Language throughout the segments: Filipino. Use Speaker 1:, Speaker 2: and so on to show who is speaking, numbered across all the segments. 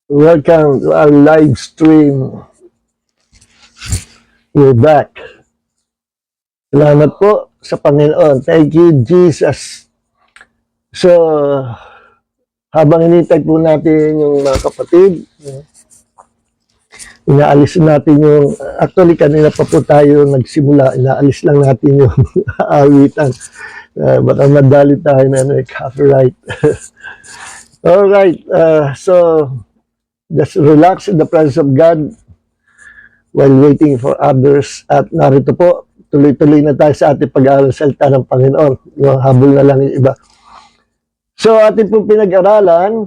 Speaker 1: Welcome to our live stream. We're back. Salamat po sa Panginoon. Thank you, Jesus. So, habang inintay po natin yung mga kapatid, inaalis natin yung, actually kanina pa po tayo nagsimula, inaalis lang natin yung awitan. Baka madali tayo na copyright. Alright, so, just relax in the presence of God while waiting for others. At narito po, tuloy-tuloy na tayo sa ating pag-aaral sa salita ng Panginoon. No, habol na lang yung iba. So, ating pong pinag-aaralan,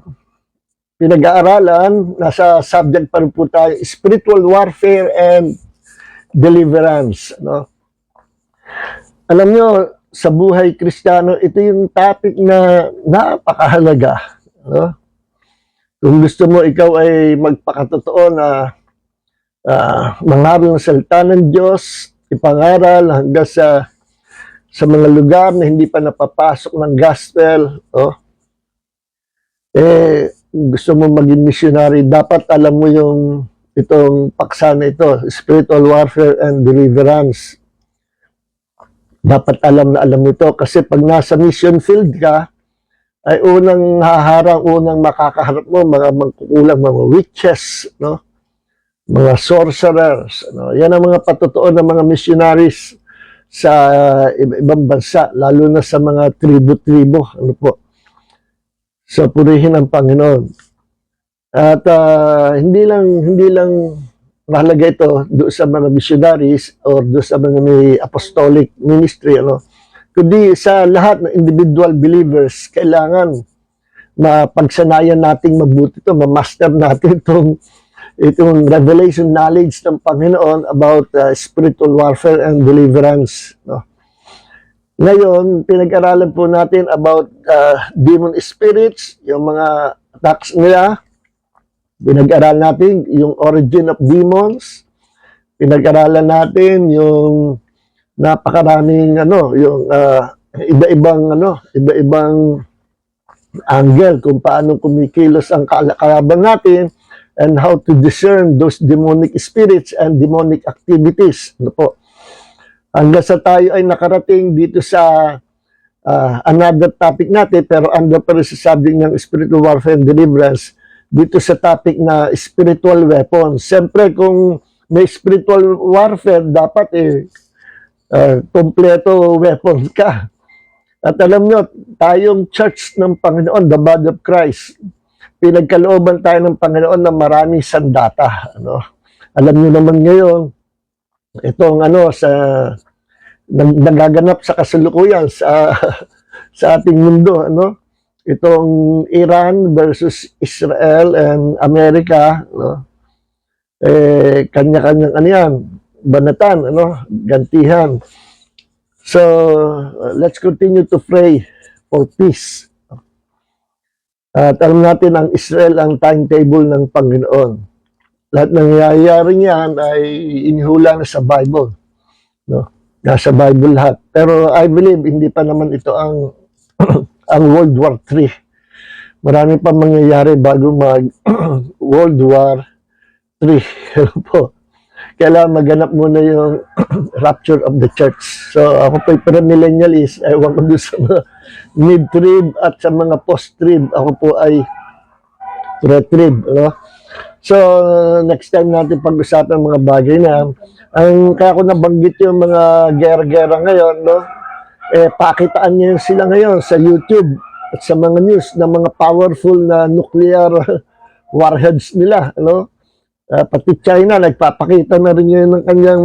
Speaker 1: nasa subject pa rin po tayo, spiritual warfare and deliverance. No? Alam nyo, sa buhay Kristiyano, ito yung topic na napakahalaga. No? Kung gusto mo ikaw ay magpakatotoo na mangaral ng salita ng Diyos, ipangaral hanggang sa mga lugar na hindi pa napapasok ng gospel, gusto mo maging missionary, dapat alam mo yung itong paksa na ito, spiritual warfare and deliverance. Dapat alam na alam ito kasi pag nasa mission field ka, ay unang haharang, unang makakaharap mo, mga magkukulang, mga witches, no? Mga sorcerers, no? Yan ang mga patotoo ng mga missionaries sa ibang bansa, lalo na sa mga tribo-tribo, ano po. So, purihin ang Panginoon. At hindi lang mahalaga ito doon sa mga missionaries or doon sa mga may apostolic ministry, ano, kundi sa lahat ng individual believers, kailangan mapagsanayan nating mabuti ito, ma-master natin itong revelation knowledge ng Panginoon about spiritual warfare and deliverance. No? Ngayon, pinag-aralan po natin about demon spirits, yung mga attacks nila. Pinag-aralan natin yung origin of demons. Pinag-aralan natin yung napakaraming yung iba-ibang angle kung paano kumikilos ang kalaban natin and how to discern those demonic spirits and demonic activities. Ano po? Hanggang sa tayo ay nakarating dito sa another topic natin, pero under pa rin sa subject ng spiritual warfare and deliverance, dito sa topic na spiritual weapons. Siyempre, kung may spiritual warfare, dapat kompleto weapon ka. At alam nyo, tayong church ng Panginoon, the body of Christ, pinagkalooban tayo ng Panginoon na maraming sandata. Ano? Alam nyo naman ngayon, itong nagaganap sa kasalukuyan sa ating mundo, ano? Itong Iran versus Israel and America, no? Kanya-kanyang yan, banatan, gantihan. So, let's continue to pray for peace. At alam natin, ang Israel ang timetable ng Panginoon. Lahat ng nangyayari niyan ay inihula na sa Bible. No? Nasa Bible lahat. Pero I believe, hindi pa naman ito ang ang World War III. Marami pa mangyayari bago mag World War III. Po. Kailangan maganap muna yung rapture of the church. So, ako po yung premillennialist. Ewan ko doon sa mga mid-trib at sa mga post-trib. Ako po ay pre-trib. No? So, next time natin pag-usapan mga bagay na. Kaya ko nabanggit yung mga gera-gera ngayon, no? Pakitaan niyo sila ngayon sa YouTube at sa mga news na mga powerful na nuclear warheads nila, ano? Pati China nagpapakita na rin yun ng kanyang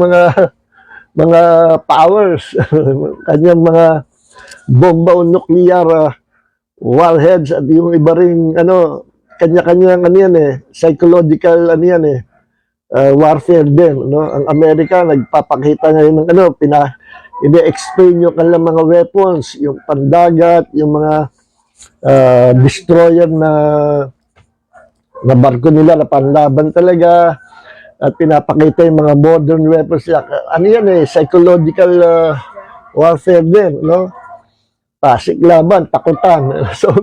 Speaker 1: mga powers, kanyang mga bomba o nuclear warheads at yung iba ring kanya-kanyang psychological warfare din, no? Ang Amerika nagpapakita ngayon ng ini-explain yung kanilang mga weapons, yung pandagat, yung mga destroyer na barko nila na panlaban talaga, at pinapakita yung mga modern weapons nila. Psychological warfare din, no? Pasik laban, takutan. So,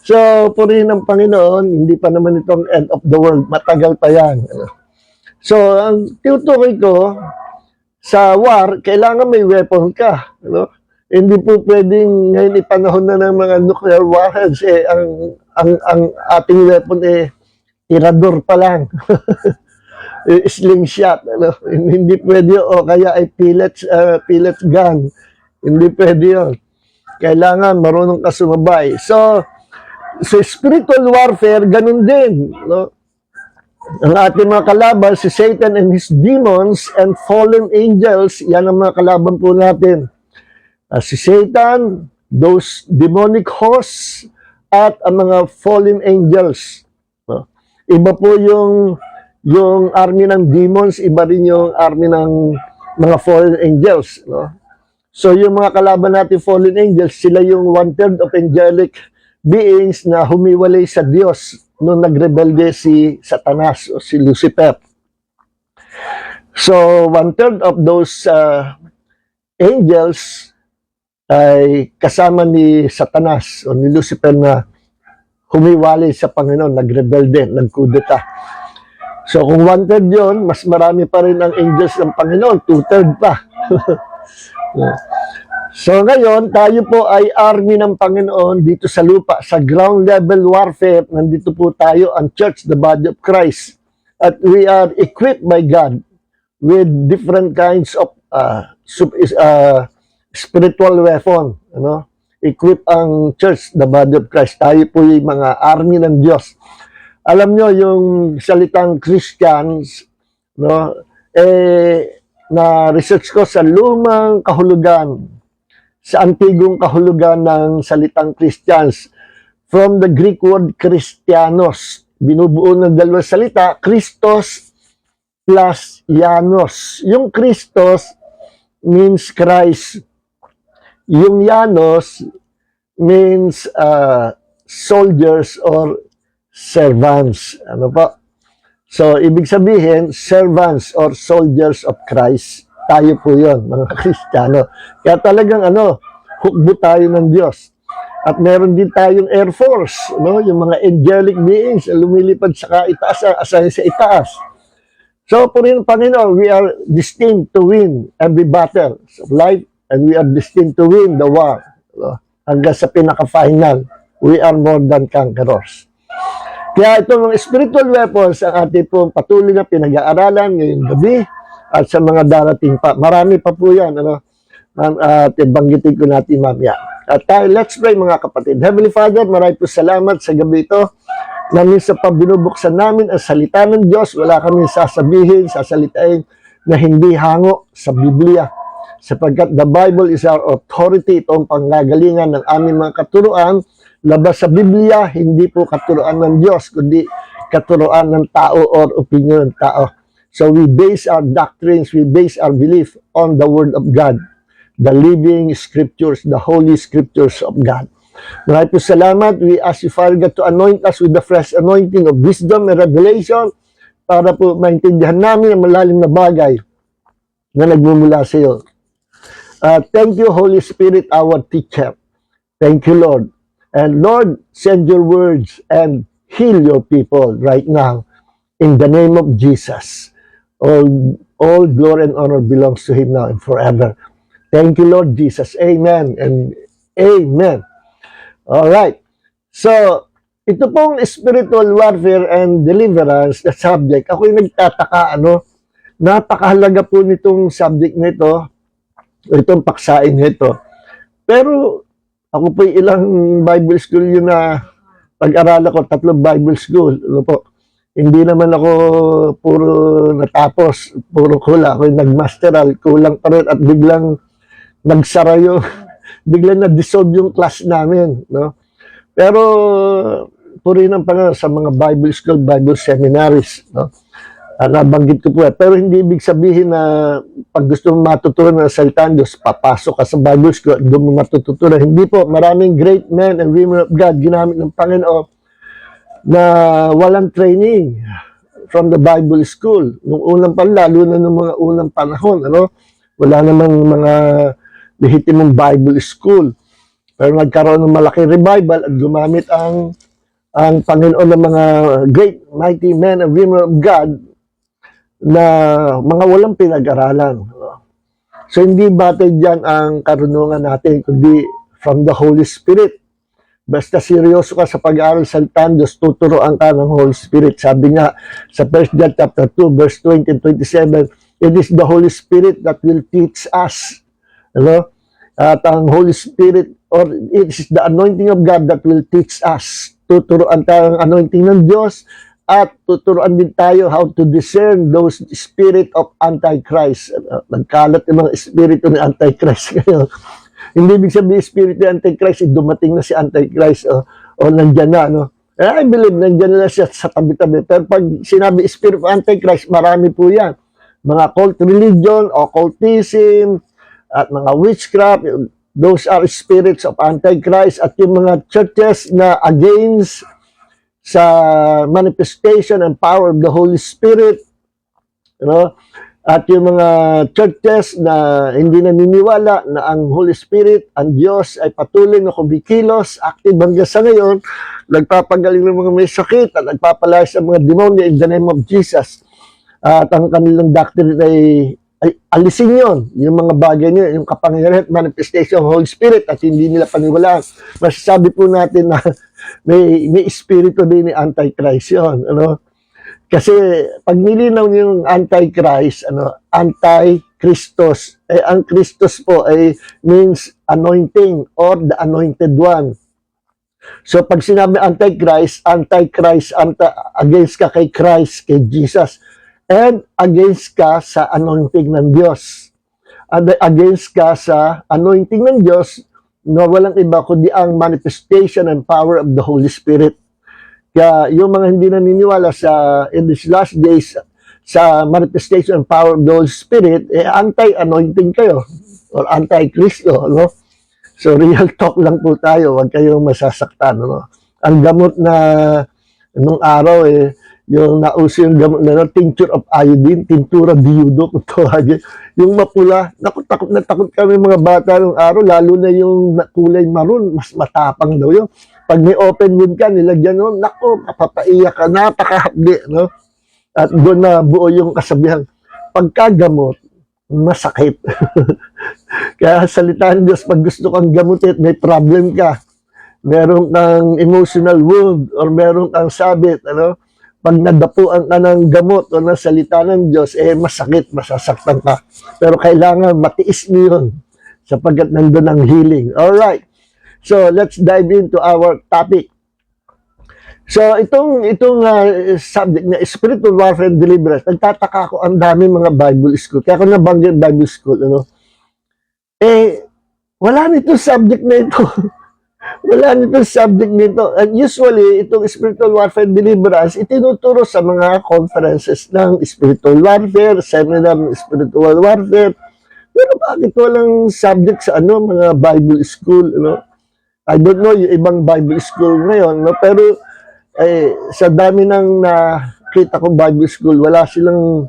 Speaker 1: So, purihin ng Panginoon, hindi pa naman itong end of the world. Matagal pa yan. So, ang tinutukoy ko, sa war, kailangan may weapon ka. Hindi po pwedeng ngayon ipanahon na ng mga nuclear warheads. Ang ating weapon tirador pa lang. Slingshot. Hindi pwede o kaya ay pellets gun. Hindi pwede yun. Kailangan marunong ka sumabay. So, sa spiritual warfare, ganun din. Ang ating mga kalaban, si Satan and his demons and fallen angels, yan ang mga kalaban po natin. Si Satan, those demonic hosts, at ang mga fallen angels. Iba po yung army ng demons, iba rin yung army ng mga fallen angels. So yung mga kalaban natin, fallen angels, sila yung 1/3 of angelic beings na humiwalay sa Diyos nung nagrebelde si Satanas o si Lucifer. So, 1/3 of those angels ay kasama ni Satanas o ni Lucifer na humiwalay sa Panginoon, nagrebelde, nagkudeta. So, kung 1/3 yun, mas marami pa rin ang angels ng Panginoon, 2/3 pa. So ngayon, tayo po ay army ng Panginoon dito sa lupa, sa ground level warfare. Nandito po tayo, ang church, the body of Christ. At we are equipped by God with different kinds of spiritual weapon. Equip ang church, the body of Christ. Tayo po yung mga army ng Diyos. Alam nyo, yung salitang Christians, na research ko sa lumang kahulugan, sa antigong kahulugan ng salitang Christians. From the Greek word Christianos, binubuo ng dalawang salita, Christos plus Ianos. Yung Christos means Christ. Yung Ianos means soldiers or servants. Ano po? So, ibig sabihin, servants or soldiers of Christ. Tayo po yun, mga Kristiyano. Kaya talagang hukbo tayo ng Diyos. At meron din tayong Air Force, yung mga angelic beings na lumilipad sa itaas, assign sa itaas. So, po rin, Panginoon, we are destined to win every battle of life, and we are destined to win the war. Hanggang sa pinaka-final, we are more than conquerors. Kaya itong mga spiritual weapons ang ating pong patuloy na pinag-aaralan ngayong gabi, at sa mga darating pa. Marami pa po yan. At banggitin ko natin mamaya. At tayo, let's pray mga kapatid. Heavenly Father, maraming po salamat sa gabi ito. Namin sa pabinubuksan namin ang salita ng Diyos. Wala kami sasalitain na hindi hango sa Biblia. Sapagkat the Bible is our authority. Ito ang panggagalingan ng aming mga katuruan. Labas sa Biblia, hindi po katuruan ng Diyos, kundi katuruan ng tao or opinion ng tao. So we base our doctrines, we base our belief on the Word of God, the living scriptures, the holy scriptures of God. Maraming po salamat. We ask you, Father God, to anoint us with the fresh anointing of wisdom and revelation para po maintindihan namin ang malalim na bagay na nagmumula sa iyo. Thank you, Holy Spirit, our teacher. Thank you, Lord. And Lord, send your words and heal your people right now in the name of Jesus. All glory and honor belongs to Him now and forever. Thank you, Lord Jesus. Amen and amen. All right. So, ito pong spiritual warfare and deliverance na subject. Ako yung nagtataka, napakahalaga po nitong subject nito, itong paksain nito. Pero, ako po ilang Bible school yun na pag-aral ko, 3 Bible school. Hindi naman ako puro natapos, puro hula. Ako yung nagmasteral, kulang pa rin at biglang nagsara yung, biglang na-dissolve yung class namin. Pero, puri ng Panginoon sa mga Bible school, Bible seminaries. Nabanggit ko po. Pero hindi ibig sabihin na pag gusto mong matutunan ng salita ng Diyos, papasok ka sa Bible school, doon mo matututunan. Hindi po, maraming great men and women of God ginamit ng Panginoon na walang training from the Bible school. Nung unang lalo na nung mga unang panahon, wala namang mga lehitimong Bible school. Pero nagkaroon ng malaking revival at gumamit ang Panginoon ng mga great, mighty men and women of God na mga walang pinag-aralan. So, hindi batay dyan ang karunungan natin, kundi from the Holy Spirit. Basta seryoso ka sa pag-aaral sa salita Diyos, tuturuan ka ng Holy Spirit. Sabi nga sa 1 John chapter 2, verse 20 and 27, it is the Holy Spirit that will teach us. Ano? At ang Holy Spirit, or it is the anointing of God that will teach us. Tuturuan tayo ng anointing ng Diyos at tuturuan din tayo how to discern those spirit of Antichrist. Nagkalat yung mga espiritu ni Antichrist ngayon. Hindi ibig sabihin espiritu ni Antichrist, dumating na si Antichrist o nandyan na. No? I believe nandyan na siya sa tabi-tabi. Pero pag sinabi spirit of Antichrist, marami po yan. Mga cult religion, occultism, at mga witchcraft, those are spirits of Antichrist. At yung mga churches na against sa manifestation and power of the Holy Spirit, you know, at yung mga churches na hindi naniniwala na ang Holy Spirit, ang Diyos ay patuloy na kumikilos, active hanggang sa ngayon, nagpapagaling ng mga may sakit at nagpapalaya sa mga demonyo in the name of Jesus. At ang kanilang doctrine ay alisin yon, yung mga bagay niyo, yung kapangyarihan at manifestation ng Holy Spirit at hindi nila paniwalaan. Masasabi po natin na may espiritu din ni Antichrist yun. Ano? Kasi pag nilinaw yung Antichrist, Anti-Christos, ang Christos po ay means anointing or the anointed one. So pag sinabi Antichrist, against ka kay Christ, kay Jesus, and against ka sa anointing ng Diyos. And against ka sa anointing ng Diyos na walang iba kundi ang manifestation and power of the Holy Spirit. Kaya yung mga hindi naniniwala in these last days sa manifestation and power of the Holy Spirit, anti-anointing kayo or anti-Kristo. No? So real talk lang po tayo, huwag kayong masasaktan. No? Ang gamot na nung araw yung nauso yung gamot na tincture of iodine, tintura diudo, kung tawagin. Yung mapula, takot na takot kami mga bata nung araw, lalo na yung kulay maroon, mas matapang daw yun. Pag may open wound ka, nilagyan nun, nako, mapapaiyak ka, napakahapdi, no? At doon na buo yung kasabihan. Pagkagamot, masakit. Kaya salitaan ng Diyos, pag gusto kang gamutin, may problem ka, meron kang emotional wound, or meron kang sabit, ano? Pag nadapuan ka ng gamot o ng salita ng Diyos, masakit, masasaktan ka. Pero kailangan matiis niyo yun sapagkat nandun ang healing. Alright. So, let's dive into our topic. So, itong subject na spiritual warfare and deliverance, nagtataka ako, ang dami mga Bible school. Kaya ako nabanggit Bible school, ano? Wala nito subject na ito. Wala nito subject nito. And usually, itong spiritual warfare and deliverance, itinuturo sa mga conferences ng spiritual warfare, seminar ng spiritual warfare. Pero bakit walang subject sa mga Bible school, I don't know yung ibang Bible school ngayon, pero sa dami ng nakita kong Bible school, wala silang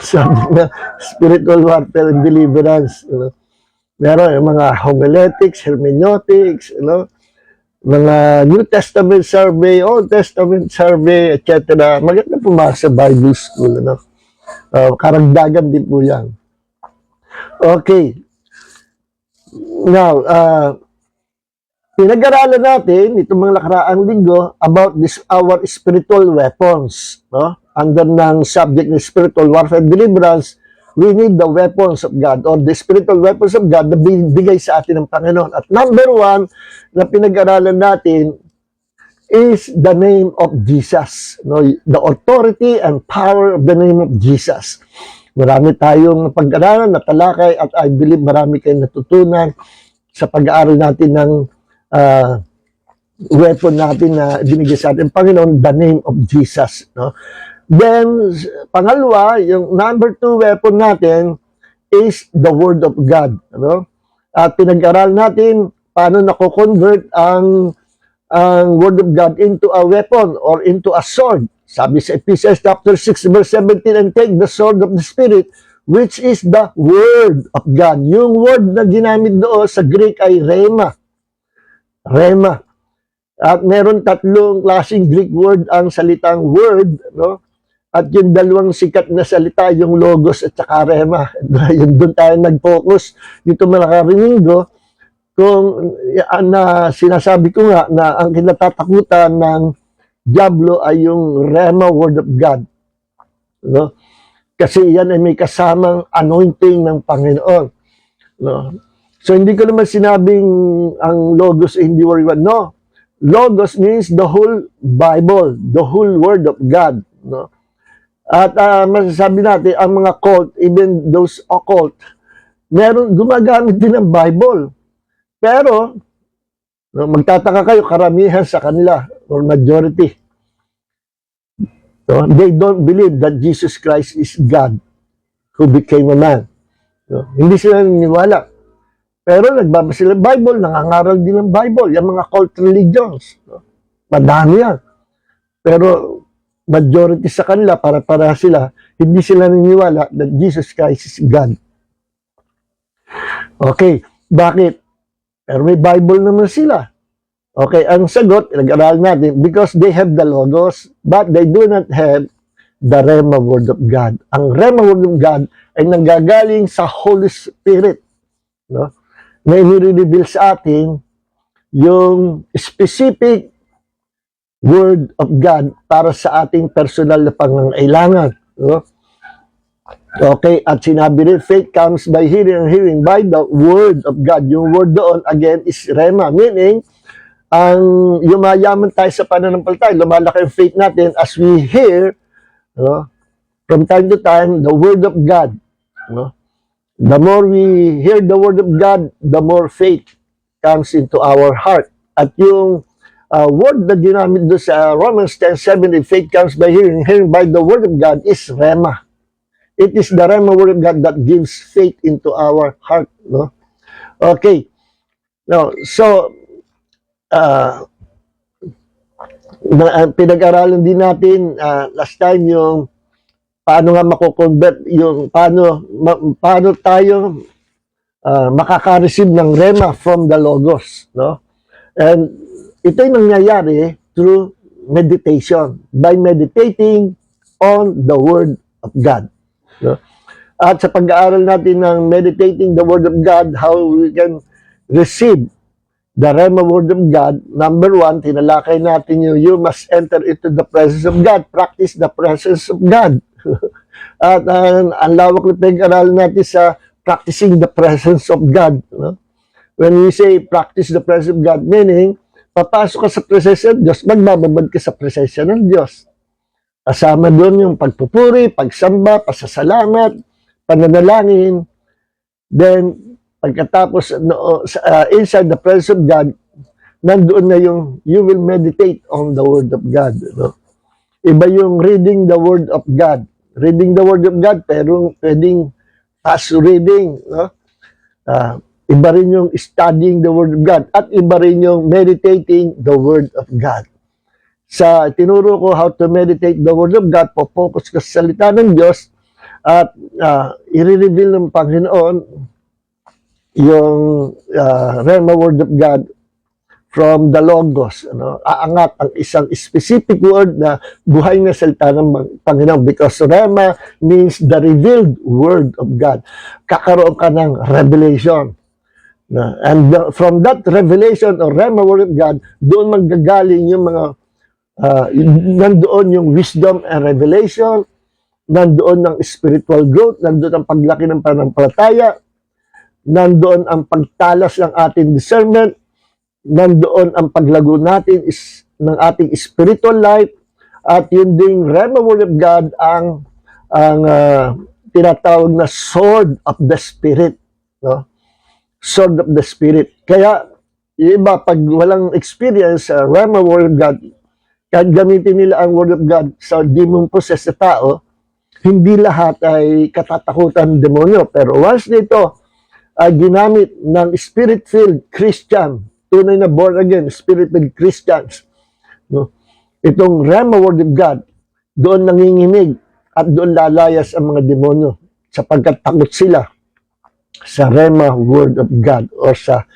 Speaker 1: subject na spiritual warfare and deliverance, Meron yung mga homiletics, hermeneutics, mga New Testament survey, Old Testament survey, etc. Maganda pumasok sa Bible school, karagdagan din po yan. Okay. Now, pinag-aralan natin itong mga nakaraang linggo about our spiritual weapons, under ng subject ng spiritual warfare and deliverance. We need the weapons of God or the spiritual weapons of God na bigay sa atin ng Panginoon. At number one na pinag-aralan natin is the name of Jesus. The authority and power of the name of Jesus. Marami tayong pag-aralan na talakay at I believe marami kayong natutunan sa pag-aaral natin ng weapon natin na binigay sa atin ng Panginoon, the name of Jesus. Then, pangalawa, yung number 2 weapon natin is the Word of God. At pinag-aral natin paano nako-convert ang Word of God into a weapon or into a sword. Sabi sa Ephesians chapter 6 verse 17, and take the sword of the Spirit, which is the Word of God. Yung word na ginamit doon sa Greek ay rhema. Rhema. At meron tatlong klaseng Greek word ang salitang word, no? At yung dalawang sikat na salita, yung logos at saka rhema. Yun doon tayo nag-focus dito Linggo, kung na sinasabi ko nga na ang kinatatakutan ng Diablo ay yung rhema word of God. No? Kasi yan ay may kasamang anointing ng Panginoon. No? So hindi ko naman sinabing ang logos ay hindi word of God. No. Logos means the whole Bible, the whole word of God. No? At masasabi natin, ang mga cult, even those occult, meron, gumagamit din ng Bible. Pero, no, magtataka kayo, karamihan sa kanila, or majority, no, they don't believe that Jesus Christ is God who became a man. No, hindi sila naniniwala. Pero nagbabasa sila ng Bible, nangangaral din ng Bible, yung mga cult religions. No? Madami yan. Pero majority sa kanila, para sila, hindi sila naniniwala that Jesus Christ is God. Okay, bakit? Pero may Bible naman sila. Okay, ang sagot, nag-aral natin, because they have the Logos, but they do not have the Rhema Word of God. Ang Rhema Word of God ay nanggagaling sa Holy Spirit. No? Na i-reveal sa atin yung specific Word of God para sa ating personal na pangangailangan. No? Okay, at sinabi rin, faith comes by hearing and hearing by the Word of God. Yung word doon, again, is Rhema, meaning, ang yumayaman tayo sa pananampalataya, lumalaki ang faith natin as we hear, no, from time to time, the Word of God. No? The more we hear the Word of God, the more faith comes into our heart. At yung word na ginamit doon sa Romans 10:17, faith comes by hearing, hearing by the Word of God is Rhema. It is the Rhema Word of God that gives faith into our heart. No? Okay. No, so, pinag-aralan din natin last time yung paano nga mako-convert, yung paano tayo makaka-receive ng Rhema from the Logos, no? And ito yung nangyayari through meditation, by meditating on the Word of God, no? At sa pag-aaral natin ng meditating the Word of God, how we can receive the Rhema Word of God, number 1, tinalakay natin yung you must enter into the presence of God. Practice the presence of God. At ang lawak na pag-aralan natin sa practicing the presence of God. No? When we say practice the presence of God, meaning, papasok ka sa presensya ng Diyos, magbababad ka sa presensya ng Diyos. Kasama doon yung pagpupuri, pagsamba, pasasalamat, pananalangin, then, pagkatapos inside the presence of God, nandoon na yung you will meditate on the Word of God. No? Iba yung reading the Word of God. Reading the Word of God, pero pwedeng fast reading. No? Iba rin yung studying the Word of God. At iba rin yung meditating the Word of God. Sa tinuro ko how to meditate the Word of God, po-focus ka sa salita ng Diyos at i-reveal ng Panginoon yung Rhema Word of God from the Logos. Ano? Aangat ang isang specific word na buhay na salita ng Panginoon because Rhema means the revealed Word of God. Kakaroon ka ng revelation. And from that revelation or Rhema Word of God, doon manggagaling yung mga nandoon yung wisdom and revelation, nandoon ng spiritual growth, nandoon ang paglaki ng pananampalataya, nandoon ang pagtalas ng ating discernment, nandoon ang paglago natin ng ating spiritual life, at yun ding Rhema Word of God ang tinatawag na sword of the Spirit. No? Sword of the Spirit. Kaya, yung iba, pag walang experience sa Rhema Word of God, kahit gamitin nila ang Word of God sa demon possessed na tao, hindi lahat ay katatakutan ng demonyo. Pero once nito, ginamit ng Spirit-filled Christian, tunay na born again, Spirit-filled Christians. No? Itong Rhema Word of God, doon nanginginig at doon lalayas ang mga demonyo. sapagkat takot sila sa Rhema Word of God or sa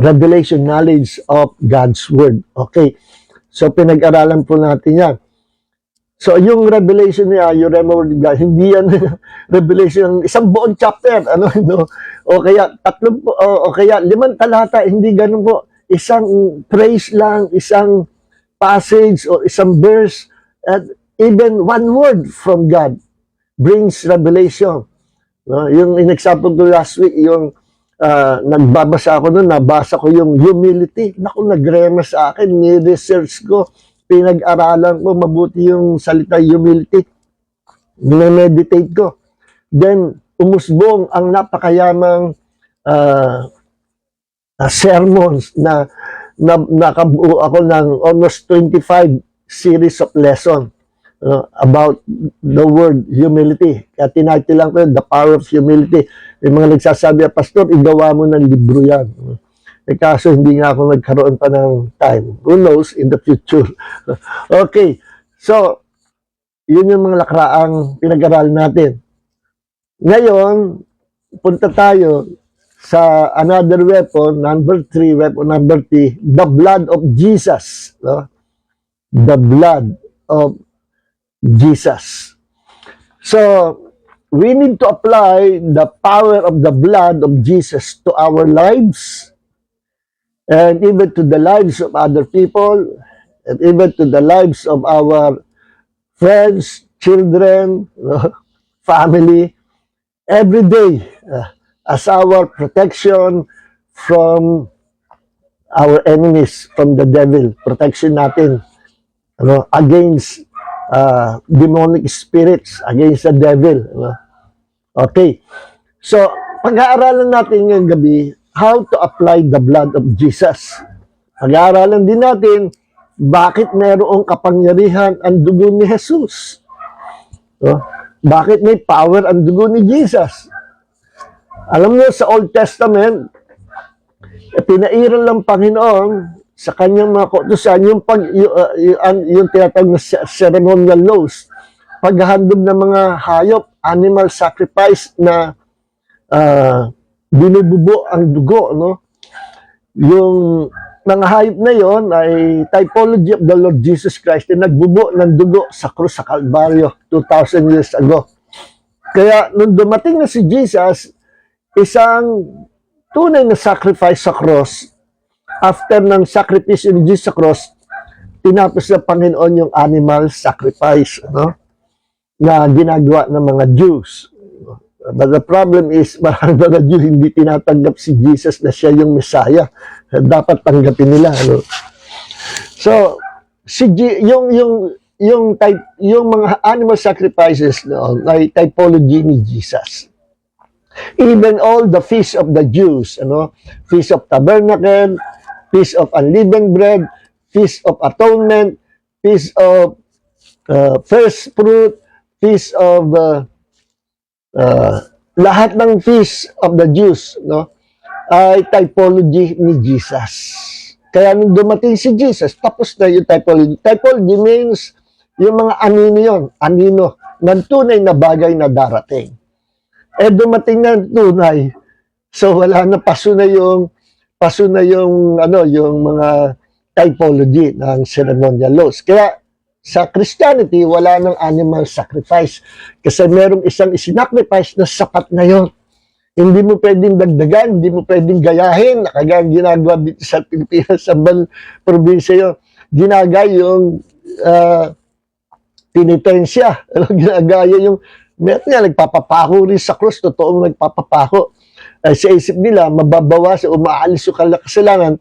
Speaker 1: revelation knowledge of God's Word. Okay. So, pinag-aralan po natin yan. So, yung revelation niya, yung Rhema Word of God, hindi yan revelation, isang buong chapter, ano, no? O kaya, o kaya 5 talata, hindi ganun po. Isang phrase lang, isang passage, o isang verse, at even one word from God brings revelation. No? Yung in-example ko last week, yung nagbabasa ako noon, nabasa ko yung humility. Naku, nagrema sa akin, ni-research ko, pinag-aralan ko mabuti yung salita humility. Meditate ko. Then, umusbong ang napakayamang sermons na nakabuo ako ng almost 25 series of lesson about the word humility. Kaya tinatilan ko yun, The Power of Humility. May mga nagsasabi, Pastor, igawa mo ng libro yan. Kaso hindi nga ako nagkaroon pa ng time. Who knows in the future? Okay. So, yun yung mga lakraang pinag-aralan natin. Ngayon, punta tayo sa another weapon, number 3, weapon number 3, the blood of Jesus. No? The blood of Jesus. So, we need to apply the power of the blood of Jesus to our lives, and even to the lives of other people, and even to the lives of our friends, children, family, every day, as our protection from our enemies, from the devil. Protection natin against demonic spirits, against the devil. Okay. So, pag-aaralan natin ngayong gabi, how to apply the blood of Jesus. Pag-aaralan din natin, bakit mayroong kapangyarihan ang dugo ni Jesus? Bakit may power ang dugo ni Jesus? Alam niyo, sa Old Testament, pinairal ng Panginoon sa kanyang mga kautusan, yung tinatawag na ceremonial laws, paghahandog ng mga hayop, animal sacrifice na binububo ang dugo, no? Yung mga hayop na yon ay typology of the Lord Jesus Christ na nagbubo ng dugo sa krus sa Kalbaryo 2,000 years ago. Kaya nung dumating na si Jesus, isang tunay na sacrifice sa cross, after ng sacrifice ni Jesus sa cross, tinapos ng Panginoon yung animal sacrifice, na ginagawa ng mga Jews. But the problem is, maraming mga Jew hindi tinatanggap si Jesus na siya yung Messiah. Dapat tanggapin nila. So, yung mga animal sacrifices ay typology ni Jesus. Even all the feast of the Jews, Feast of Tabernacle, Feast of Unleavened Bread, Feast of Atonement, Feast of First Fruit, Feast of lahat ng feast of the Jews, ay typology ni Jesus. Kaya nung dumating si Jesus, tapos na yung typology. Typology means yung mga anino yun, anino, ng tunay na bagay na darating. Dumating na tunay. So wala na, paso na yung mga typology ng ceremonial laws. Kaya sa Christianity, wala ng animal sacrifice. Kasi merong isang isinacrifice na sapat na yon. Hindi mo pwedeng dagdagan, hindi mo pwedeng gayahin. Kagaya ginagawa dito sa Pilipinas, sa probinsya yun. Ginagaya yung penitensya. Ginagaya yung, meron nga, nagpapapako rin sa krus, totoong nagpapapako. Sa isip nila, mababawas, umaalis yung kasalanan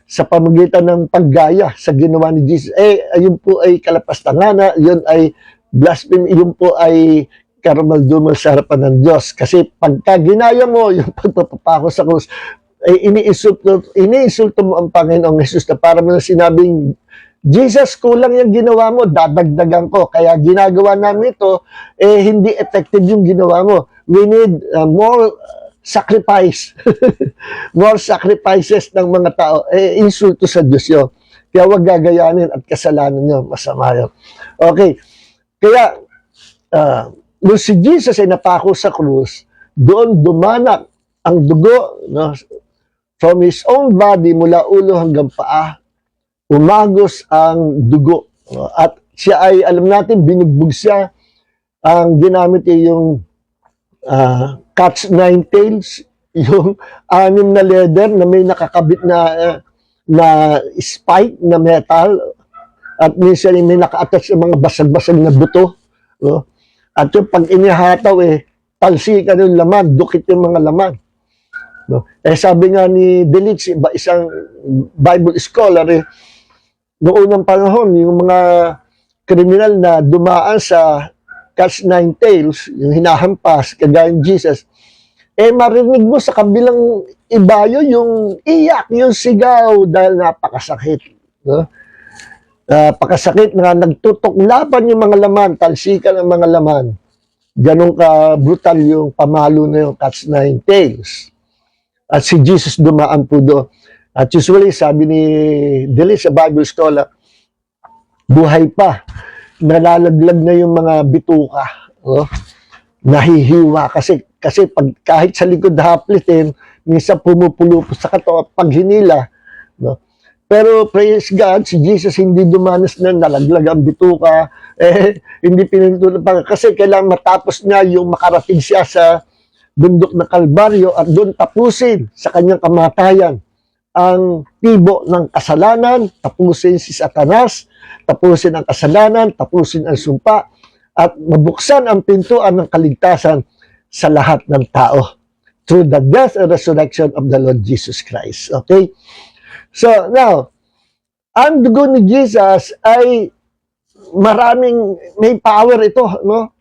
Speaker 1: sa pamagitan ng paggaya sa ginawa ni Jesus. Ayun po ay kalapastangan, yun ay blasphemy, yun po ay karamaldumal sa harapan ng Diyos. Kasi pagka ginaya mo yung pagpapako sa krus, iniinsulto mo ang Panginoong Jesus na para mo na sinabing, Jesus, kulang yung ginawa mo, dadagdagan ko. Kaya ginagawa namin ito, hindi effective yung ginawa mo. We need more sacrifice. More sacrifices ng mga tao. Insulto sa Diyos yun. Kaya huwag gagayanin at kasalanan nyo. Masama yun. Okay. Kaya, nung si Jesus ay napako sa krus, doon dumanak ang dugo, no, from his own body mula ulo hanggang paa, umagos ang dugo. No? At siya ay, alam natin, binugbog siya. Ang ginamit ay yung cat's nine tails, yung 6 na leather na may nakakabit na spike na metal, at minsan may naka-attach sa mga basag-basag na buto. No? At yung pag inihataw, talsikan yung laman, dukit yung mga laman. No? Sabi nga ni Delitzsch, isang Bible scholar, noong unang panahon, yung mga kriminal na dumaan sa cat's nine tails, yung hinahampas, kagaya ni Jesus, marinig mo sa kabilang ibayo yung iyak, yung sigaw, dahil napakasakit. No? Pakasakit na nagtutuklapan yung mga laman, talsikan ang mga laman. Ganun ka brutal yung pamalo na yung cat's nine tails. At si Jesus dumaan po doon. At usually, sabi ni Delitzsch, sa Bible scholar, buhay pa. Nalalaglag na yung mga bituka. No? Nahihiwa. Kasi kahit sa likod haplitin, minsan pumupulo sa katawan pag hinila. No? Pero praise God, si Jesus hindi dumanas na nalaglag ang bituka, hindi pinintulog pa. Kasi kailangan matapos niya yung makarating siya sa bundok na Kalbaryo at doon tapusin sa kanyang kamatayan ang tibo ng kasalanan, tapusin si Satanas, tapusin ang kasalanan, tapusin ang sumpa, at mabuksan ang pintuan ng kaligtasan sa lahat ng tao through the death and resurrection of the Lord Jesus Christ. Okay? So, now, ang dugo ni Jesus ay may power ito, no?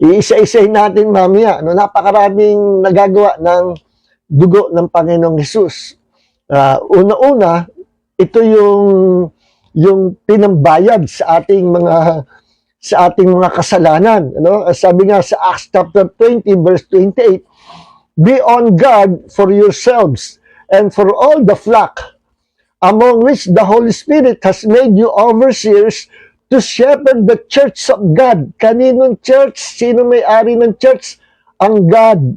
Speaker 1: Iisa-isahin natin mamaya, no? Napakaraming nagagawa ng dugo ng Panginoong Hesus. Una-una, ito yung pinambayad sa ating mga kasalanan, no? Sabi nga sa Acts chapter 20 verse 28, "Be on guard for yourselves and for all the flock, among which the Holy Spirit has made you overseers to shepherd the church of God." Kaninong church? Sino may-ari ng church? Ang God.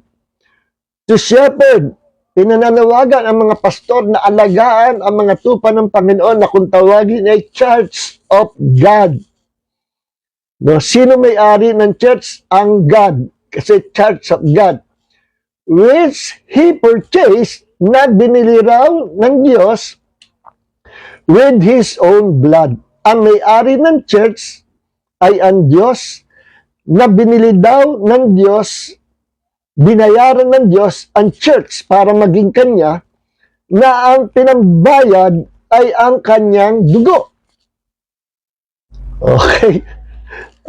Speaker 1: To shepherd. Pinananawagan ang mga pastor na alagaan ang mga tupa ng Panginoon na kung tawagin ay Church of God. No, sino may-ari ng church? Ang God. Kasi Church of God. Which He purchased, na binili raw ng Diyos with His own blood. Ang may-ari ng church ay ang Diyos, na binili daw ng Diyos, binayaran ng Diyos ang church para maging kanya, na ang pinambayad ay ang kanyang dugo. Okay?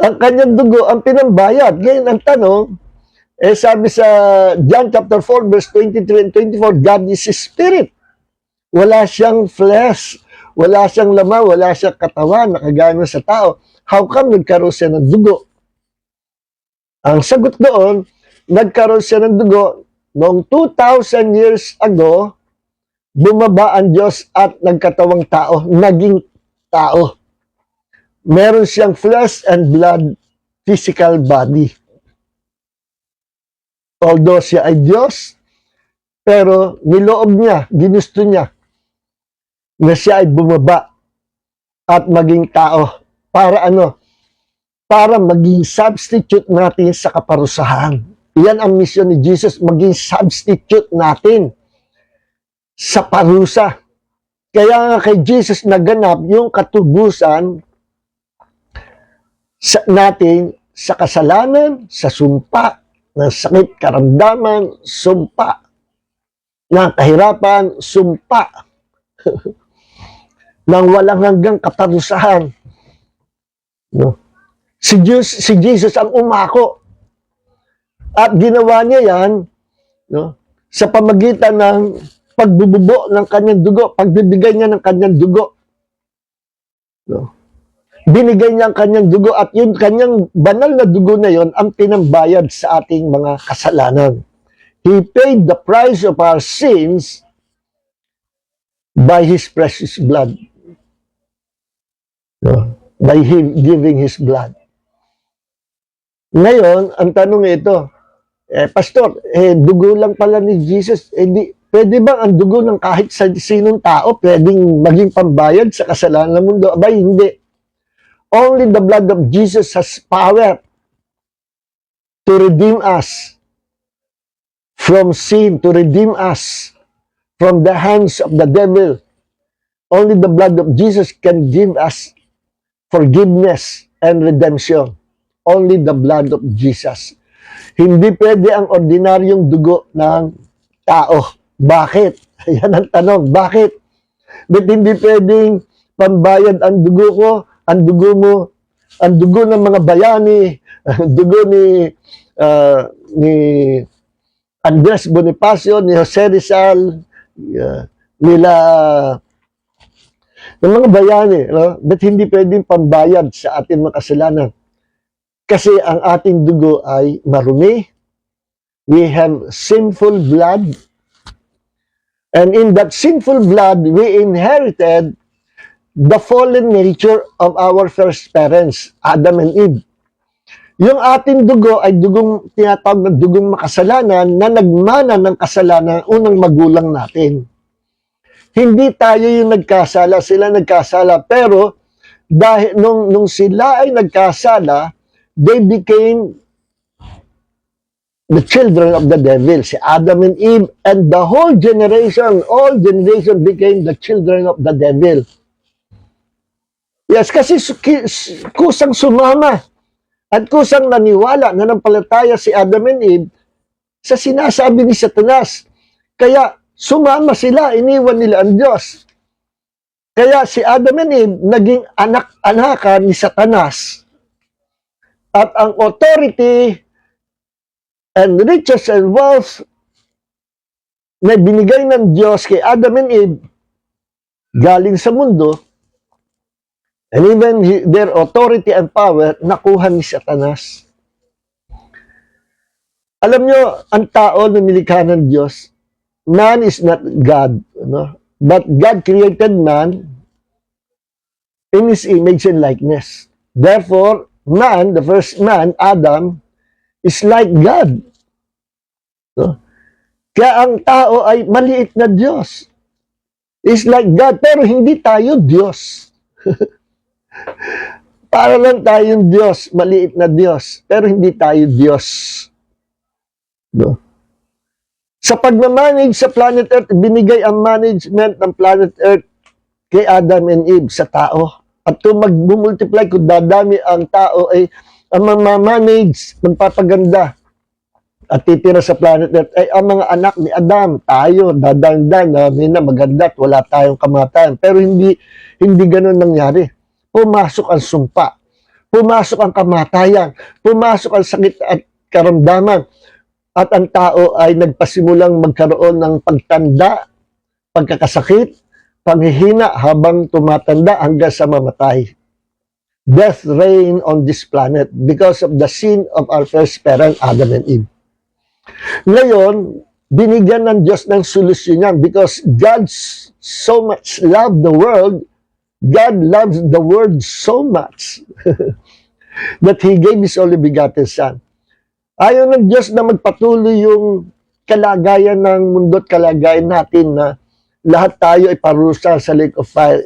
Speaker 1: Ang kanyang dugo ang pinambayad. Ngayon ang tanong, sabi sa John chapter 4 verse 23 and 24, God is Spirit. Wala siyang flesh, wala siyang laman, wala siyang katawan na kagaya sa tao. How come nagkaroon siya ng dugo? Ang sagot doon, nagkaroon siya ng dugo noong 2,000 years ago, bumaba ang Diyos at nagkatawang tao, naging tao. Meron siyang flesh and blood, physical body. Although siya ay Diyos, pero niloob niya, ginusto niya, na siya ay bumaba at maging tao. Para ano? Para maging substitute natin sa kaparusahan. Yan ang misyon ni Jesus, maging substitute natin sa parusa. Kaya nga kay Jesus naganap yung katubusan natin sa kasalanan, sa sumpa, ng sakit, karamdaman, sumpa, ng kahirapan, sumpa, ng walang hanggang kaparusahan. No? Si Jesus ang umako. At ginawa niya yan, no, sa pamagitan ng pagbububo ng kanyang dugo, pagbibigay niya ng kanyang dugo. No? Binigay niya ang kanyang dugo at yung kanyang banal na dugo na yon ang pinambayad sa ating mga kasalanan. He paid the price of our sins by His precious blood. No? By Him giving His blood. Ngayon, ang tanong ito, Pastor, dugo lang pala ni Jesus. Pwede ba ang dugo ng kahit sa sinong tao pwedeng maging pambayad sa kasalanan ng mundo? Abay, hindi. Only the blood of Jesus has power to redeem us from sin, to redeem us from the hands of the devil. Only the blood of Jesus can give us forgiveness and redemption. Only the blood of Jesus. Hindi pwede ang ordinaryong dugo ng tao. Bakit? Yan ang tanong. Bakit? Ba't hindi pwedeng pambayad ang dugo ko, ang dugo mo, ang dugo ng mga bayani, ang dugo ni Andres Bonifacio, ni Jose Rizal, nila, ng mga bayani, no? Ba't hindi pwedeng pambayad sa ating mga kasalanan? Kasi ang ating dugo ay marumi. We have sinful blood. And in that sinful blood, we inherited the fallen nature of our first parents, Adam and Eve. Yung ating dugo ay dugong tinatawag na dugong makasalanan na nagmana ng kasalanan ng unang magulang natin. Hindi tayo yung nagkasala, sila nagkasala. Pero dahil nung sila ay nagkasala, they became the children of the devil, si Adam and Eve, and the whole generation, all generation became the children of the devil. Yes, kasi kusang sumama at kusang naniwala, nanampalataya si Adam and Eve sa sinasabi ni Satanas. Kaya sumama sila, iniwan nila ang Diyos. Kaya si Adam and Eve naging anak-anakan ni Satanas. At ang authority and riches and wealth na binigay ng Diyos kay Adam and Eve galing sa mundo, and even their authority and power, nakuha ni Satanas. Alam nyo, ang tao na nilikha ng Diyos, man is not God. No? But God created man in His image and likeness. Therefore, man, the first man, Adam, is like God. No? Kaya ang tao ay maliit na Diyos. Is like God, pero hindi tayo Diyos. Para lang tayong Diyos, maliit na Diyos, pero hindi tayo Diyos. No? Sa pagmamanage sa planet Earth, binigay ang management ng planet Earth kay Adam and Eve sa tao. At kung mag-multiply, kung dadami ang tao, ay ang mamamanage, magpapaganda at titira sa planet Earth ay ang mga anak ni Adam, tayo, dadandan, namin na maganda at wala tayong kamatayan. Pero hindi ganun nangyari. Pumasok ang sumpa, pumasok ang kamatayan, pumasok ang sakit at karamdaman, at ang tao ay nagpasimulang magkaroon ng pagtanda, pagkakasakit, panghihina habang tumatanda hanggang sa mamatay. Death reigned on this planet because of the sin of our first parent, Adam and Eve. Ngayon, binigyan ng Diyos ng solusyon yan because God so much loved the world. God loves the world so much that He gave His only begotten Son. Ayaw ng Diyos na magpatuloy yung kalagayan ng mundo at kalagayan natin na lahat tayo ay parusa sa lake of fire.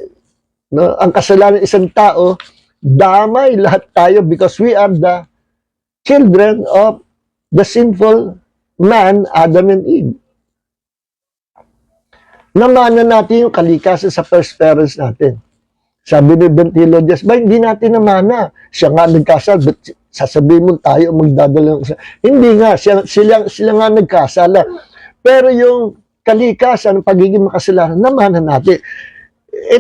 Speaker 1: No? Ang kasalanan ng isang tao, damay lahat tayo because we are the children of the sinful man, Adam and Eve. Namana natin yung kalikasan sa first parents natin. Sabi ni Bentilo Diaz, ba hindi natin namana? Siya nga nagkasal, but sasabihin mo tayo magdadala. Hindi nga, sila nga nagkasala. Pero yung kalikasan, pagiging makasalanan, namana natin.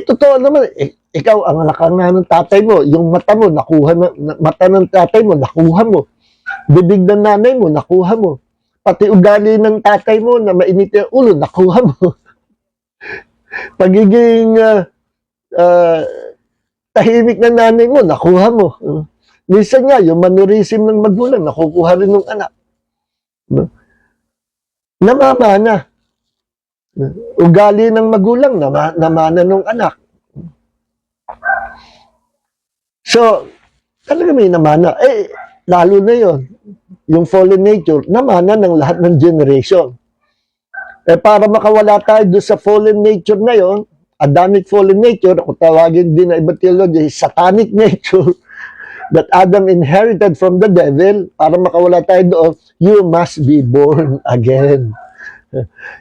Speaker 1: Totoo naman, ikaw ang anak nga ng tatay mo, yung mata mo, nakuha na, mata ng tatay mo, nakuha mo. Bibig ng nanay mo, nakuha mo. Pati ugali ng tatay mo na mainit yung ulo, nakuha mo. Pagiging tahimik na nanay mo, nakuha mo. Minsan nga, yung mannerism ng magulang, nakukuha rin ng anak. Namamana. Ugali ng magulang, namana ng anak. So, talaga may namana. lalo na yon, yung fallen nature, namana ng lahat ng generation. Para makawala tayo doon sa fallen nature na yon, Adamic fallen nature, kung tawagin din na iba theology, satanic nature, that Adam inherited from the devil, para makawala tayo doon, you must be born again.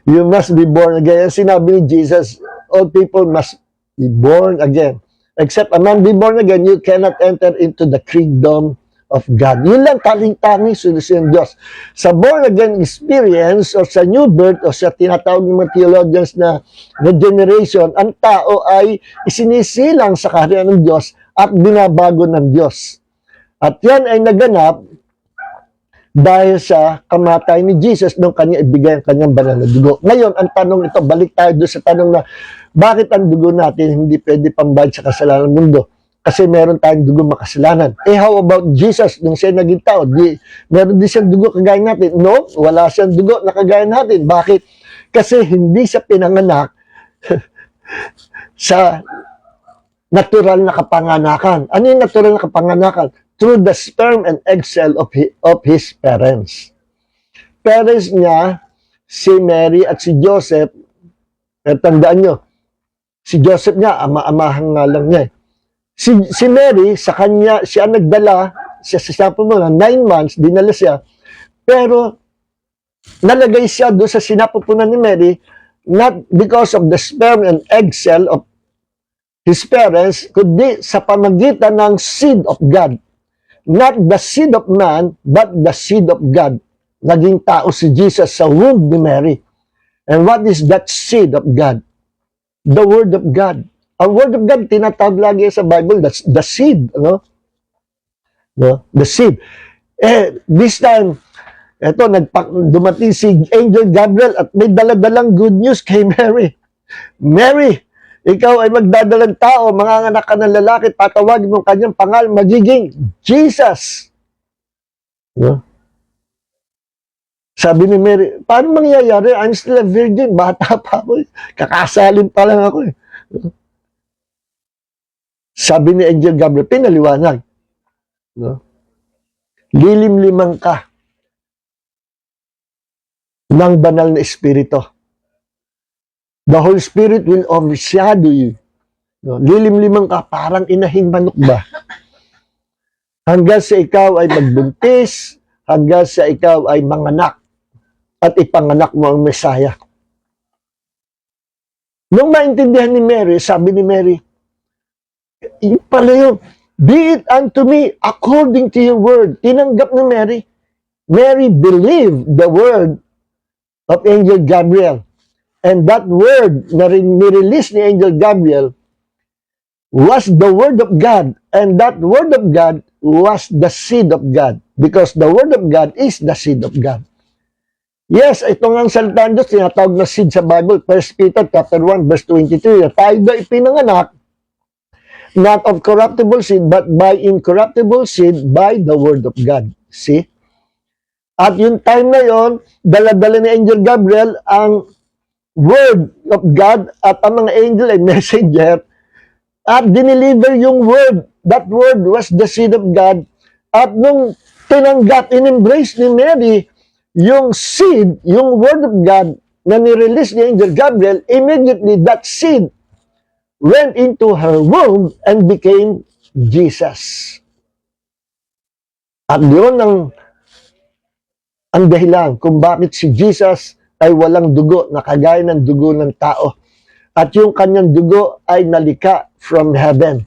Speaker 1: You must be born again. Sinabi ni Jesus, all people must be born again. Except a man be born again, you cannot enter into the kingdom of God. Yun lang tanging solusyon ng Diyos. Sa born again experience o sa new birth o sa tinatawag ng mga theologians na regeneration, ang tao ay isinisilang sa kaharian ng Diyos at binabago ng Diyos. At yan ay naganap dahil sa kamatay ni Jesus nung kanya ibigay ang kanyang banal na dugo. Ngayon, ang tanong ito, balik tayo doon sa tanong na bakit ang dugo natin hindi pwede pambayad sa kasalanan ng mundo? Kasi meron tayong dugo makasalanan. How about Jesus nung siya naging tao? Meron din siyang dugo kagaya natin? No, wala siyang dugo na kagaya natin. Bakit? Kasi hindi siya pinanganak sa natural na kapanganakan. Ano yung natural na kapanganakan? Through the sperm and egg cell of his parents. Parents niya, si Mary at si Joseph, tandaan nyo, si Joseph niya, ama-amahan nga lang niya. Si Mary, sa kanya, siya nagdala, siya po muna, 9 months, dinala siya, pero nalagay siya doon sa sinapupunan ni Mary, not because of the sperm and egg cell of his parents, kundi sa pamagitan ng seed of God. Not the seed of man, but the seed of God. Naging tao si Jesus sa womb ni Mary. And what is that seed of God? The Word of God. Ang Word of God, tinatawag lagi sa Bible, that's the seed. No? The seed. This time, dumating si Angel Gabriel at may daladalang good news kay Mary. Mary, ikaw ay magdadalang tao, manganganak ka ng lalaki, tatawagin mo kanyang pangalan, magiging Jesus. No? Sabi ni Mary, paano mangyayari? I'm still a virgin, bata pa ako. Kakasalin pa lang ako. Sabi ni Angel Gabriel, pinaliwanag. No? Lilim-limang ka ng banal na espiritu. The Holy Spirit will overshadow you. No? Lilim-limang ka, parang inahing manok ba? Hanggang sa ikaw ay magbuntis, hanggang sa ikaw ay manganak, at ipanganak mo ang Messiah. Nung maintindihan ni Mary, sabi ni Mary, yung pala yun, be it unto me according to your word. Tinanggap ni Mary. Mary believed the word of Angel Gabriel. And that word na nirelease ni Angel Gabriel was the word of God. And that word of God was the seed of God. Because the word of God is the seed of God. Yes, ito nga ang salita ng Diyos, tinatawag na seed sa Bible. 1 Peter chapter 1, verse 23. Tayo daw ipinanganak, not of corruptible seed, but by incorruptible seed, by the word of God. See? At yung time na yon, dala-dala ni Angel Gabriel ang word of God at ang mga angel ay messenger at dineliver yung word. That word was the seed of God. At nung tinanggap, in-embrace ni Mary yung seed, yung word of God na nirelease ni Angel Gabriel, immediately that seed went into her womb and became Jesus. At yun ang dahilan kung bakit si Jesus ay walang dugo na kagaya ng dugo ng tao. At yung kanyang dugo ay nalika from heaven.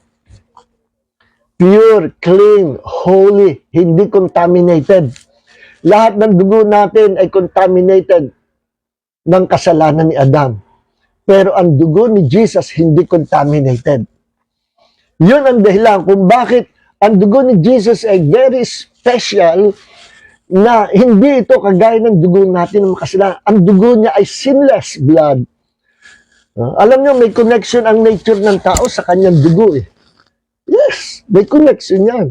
Speaker 1: Pure, clean, holy, hindi contaminated. Lahat ng dugo natin ay contaminated ng kasalanan ni Adam. Pero ang dugo ni Jesus hindi contaminated. Yun ang dahilan kung bakit ang dugo ni Jesus ay very special na hindi ito kagaya ng dugo natin ng makasalanan. Ang dugo niya ay sinless blood. Alam niyo, may connection ang nature ng tao sa kanyang dugo eh. Yes, may connection yan.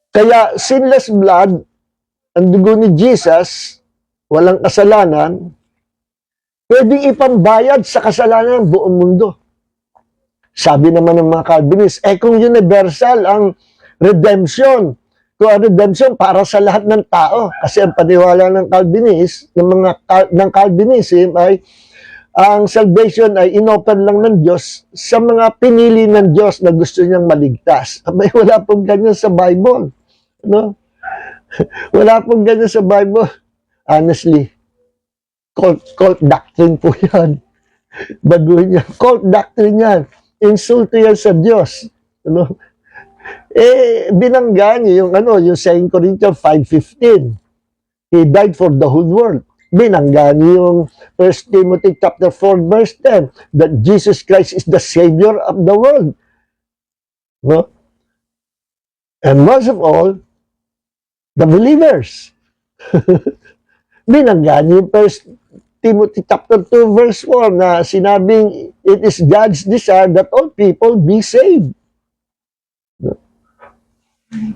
Speaker 1: Kaya sinless blood, ang dugo ni Jesus, walang kasalanan, pwedeng ipambayad sa kasalanan ng buong mundo. Sabi naman ng mga Calvinist, kung universal ang redemption. Kung ang redemption para sa lahat ng tao. Kasi ang paniwala ng ng Calvinism ay ang salvation ay inopen lang ng Diyos sa mga pinili ng Diyos na gusto niyang maligtas. May wala pong ganyan sa Bible. No? Wala pong ganyan sa Bible. Honestly, cult doctrine po yan. Baguhin niya. Cult doctrine yan. Insulto yan sa Diyos. Ano? Binangga niya yung 2 Corinthians 5:15. He died for the whole world. Binangga niya yung 1 Timothy chapter 4 verse 10 that Jesus Christ is the Savior of the world. No? And most of all, the believers. Binangga niya yung 1 Timothy chapter 2 verse 4 na sinabing it is God's desire that all people be saved.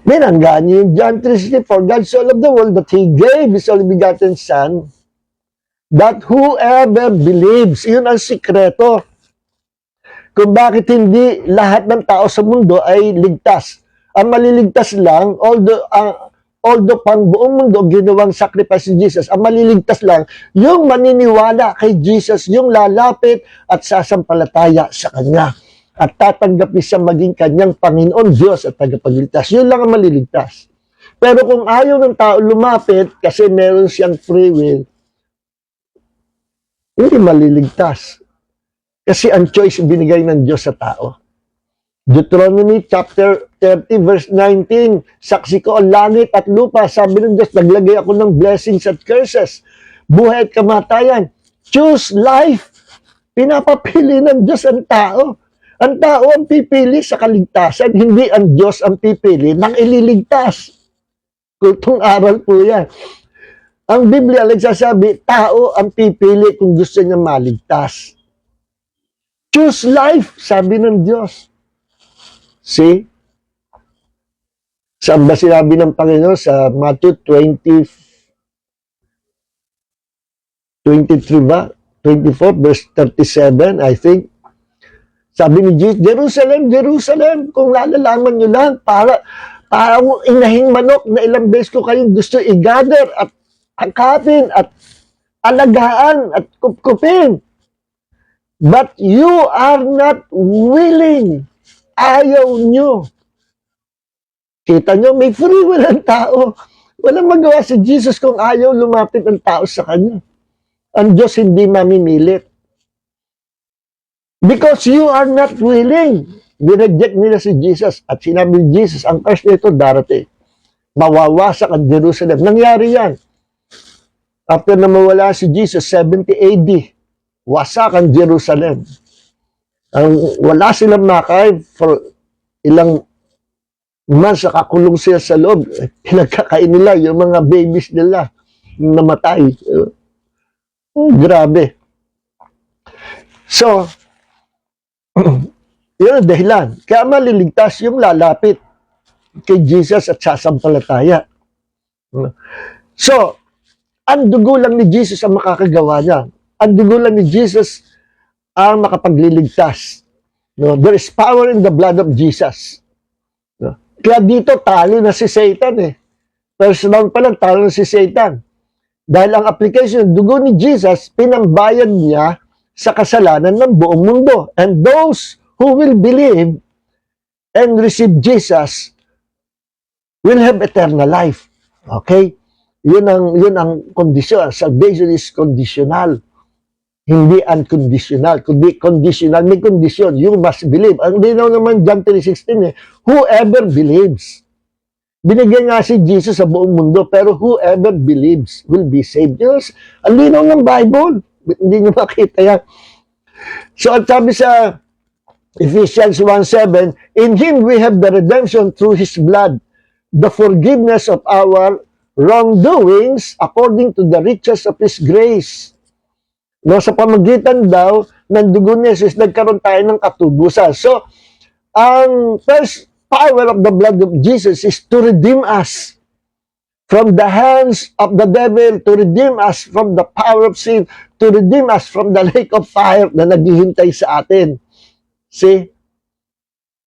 Speaker 1: Binangga niya yung John 3:16, for God so loved the world that He gave His only begotten Son, that whoever believes, yun ang sikreto. Kung bakit hindi lahat ng tao sa mundo ay ligtas. Ang maliligtas lang, although pang buong mundo ginawang sacrifice ni Jesus, ang maliligtas lang, yung maniniwala kay Jesus, yung lalapit at sasampalataya sa Kanya. At tatanggap niya maging Kanyang Panginoon, Diyos at tagapagligtas. Yun lang ang maliligtas. Pero kung ayaw ng tao lumapit kasi meron siyang free will, hindi maliligtas. Kasi ang choice binigay ng Diyos sa tao. Deuteronomy chapter 30 verse 19, saksi ko ang langit at lupa, sabi ng Diyos, naglagay ako ng blessings at curses, buhay at kamatayan. Choose life. Pinapapili ng Diyos ang tao. Ang tao ang pipili sa kaligtasan, hindi ang Diyos ang pipili ng ililigtas. Kultong aral po yan. Ang Biblia nagsasabi, tao ang pipili kung gusto niya maligtas. Choose life, sabi ng Diyos. See? Saan ba sinabi ng Panginoon? Sa Matthew 23 ba? 24 verse 37, I think. Sabi ni Jesus, Jerusalem, Jerusalem, kung lalalaman nyo lang, para inahing manok na ilang beses ko kayong gusto i-gather at angkapin at alagaan at kupkupin. But you are not willing. Ayaw nyo. Kita nyo, may free will ang tao. Walang magawa si Jesus kung ayaw lumapit ang tao sa Kanya. Ang Diyos hindi mamimilit. Because you are not willing. Dineject nila si Jesus. At sinabi ni Jesus, ang curse nito darating. Mawawasak ang Jerusalem. Nangyari yan. After na mawala si Jesus, 70 AD, wasak ang Jerusalem. Wala silang makain for ilang months, nakakulong sila sa loob. Pinagkakain nila yung mga babies nila namatay. Grabe. So, yun ang dahilan. Kaya maliligtas yung lalapit kay Jesus at sasampalataya. So, ang dugo lang ni Jesus ang makakagawa niya. Ang dugo lang ni Jesus ang makapagliligtas. No? There is power in the blood of Jesus. No? Kaya dito, talo na si Satan eh. Personal pa lang, talo na si Satan. Dahil ang application ng dugo ni Jesus, pinambayad niya sa kasalanan ng buong mundo. And those who will believe and receive Jesus will have eternal life. Okay? Yun ang kondisyon. Salvation is conditional. Hindi unconditional. Kundi conditional. May kondisyon. You must believe. Ang linaw naman John 3:16 whoever believes. Binigyan nga si Jesus sa buong mundo, pero whoever believes will be saved. Yes, ang linaw ng Bible. Hindi nyo makita yan. So, at sabi sa Ephesians 1:7, in Him we have the redemption through His blood, the forgiveness of our wrongdoings according to the riches of His grace. No, sa pamagitan daw ng dugo ni Jesus, nagkaroon tayo ng katubusan. So, ang first power of the blood of Jesus is to redeem us from the hands of the devil, to redeem us from the power of sin, to redeem us from the lake of fire na naghihintay sa atin. See?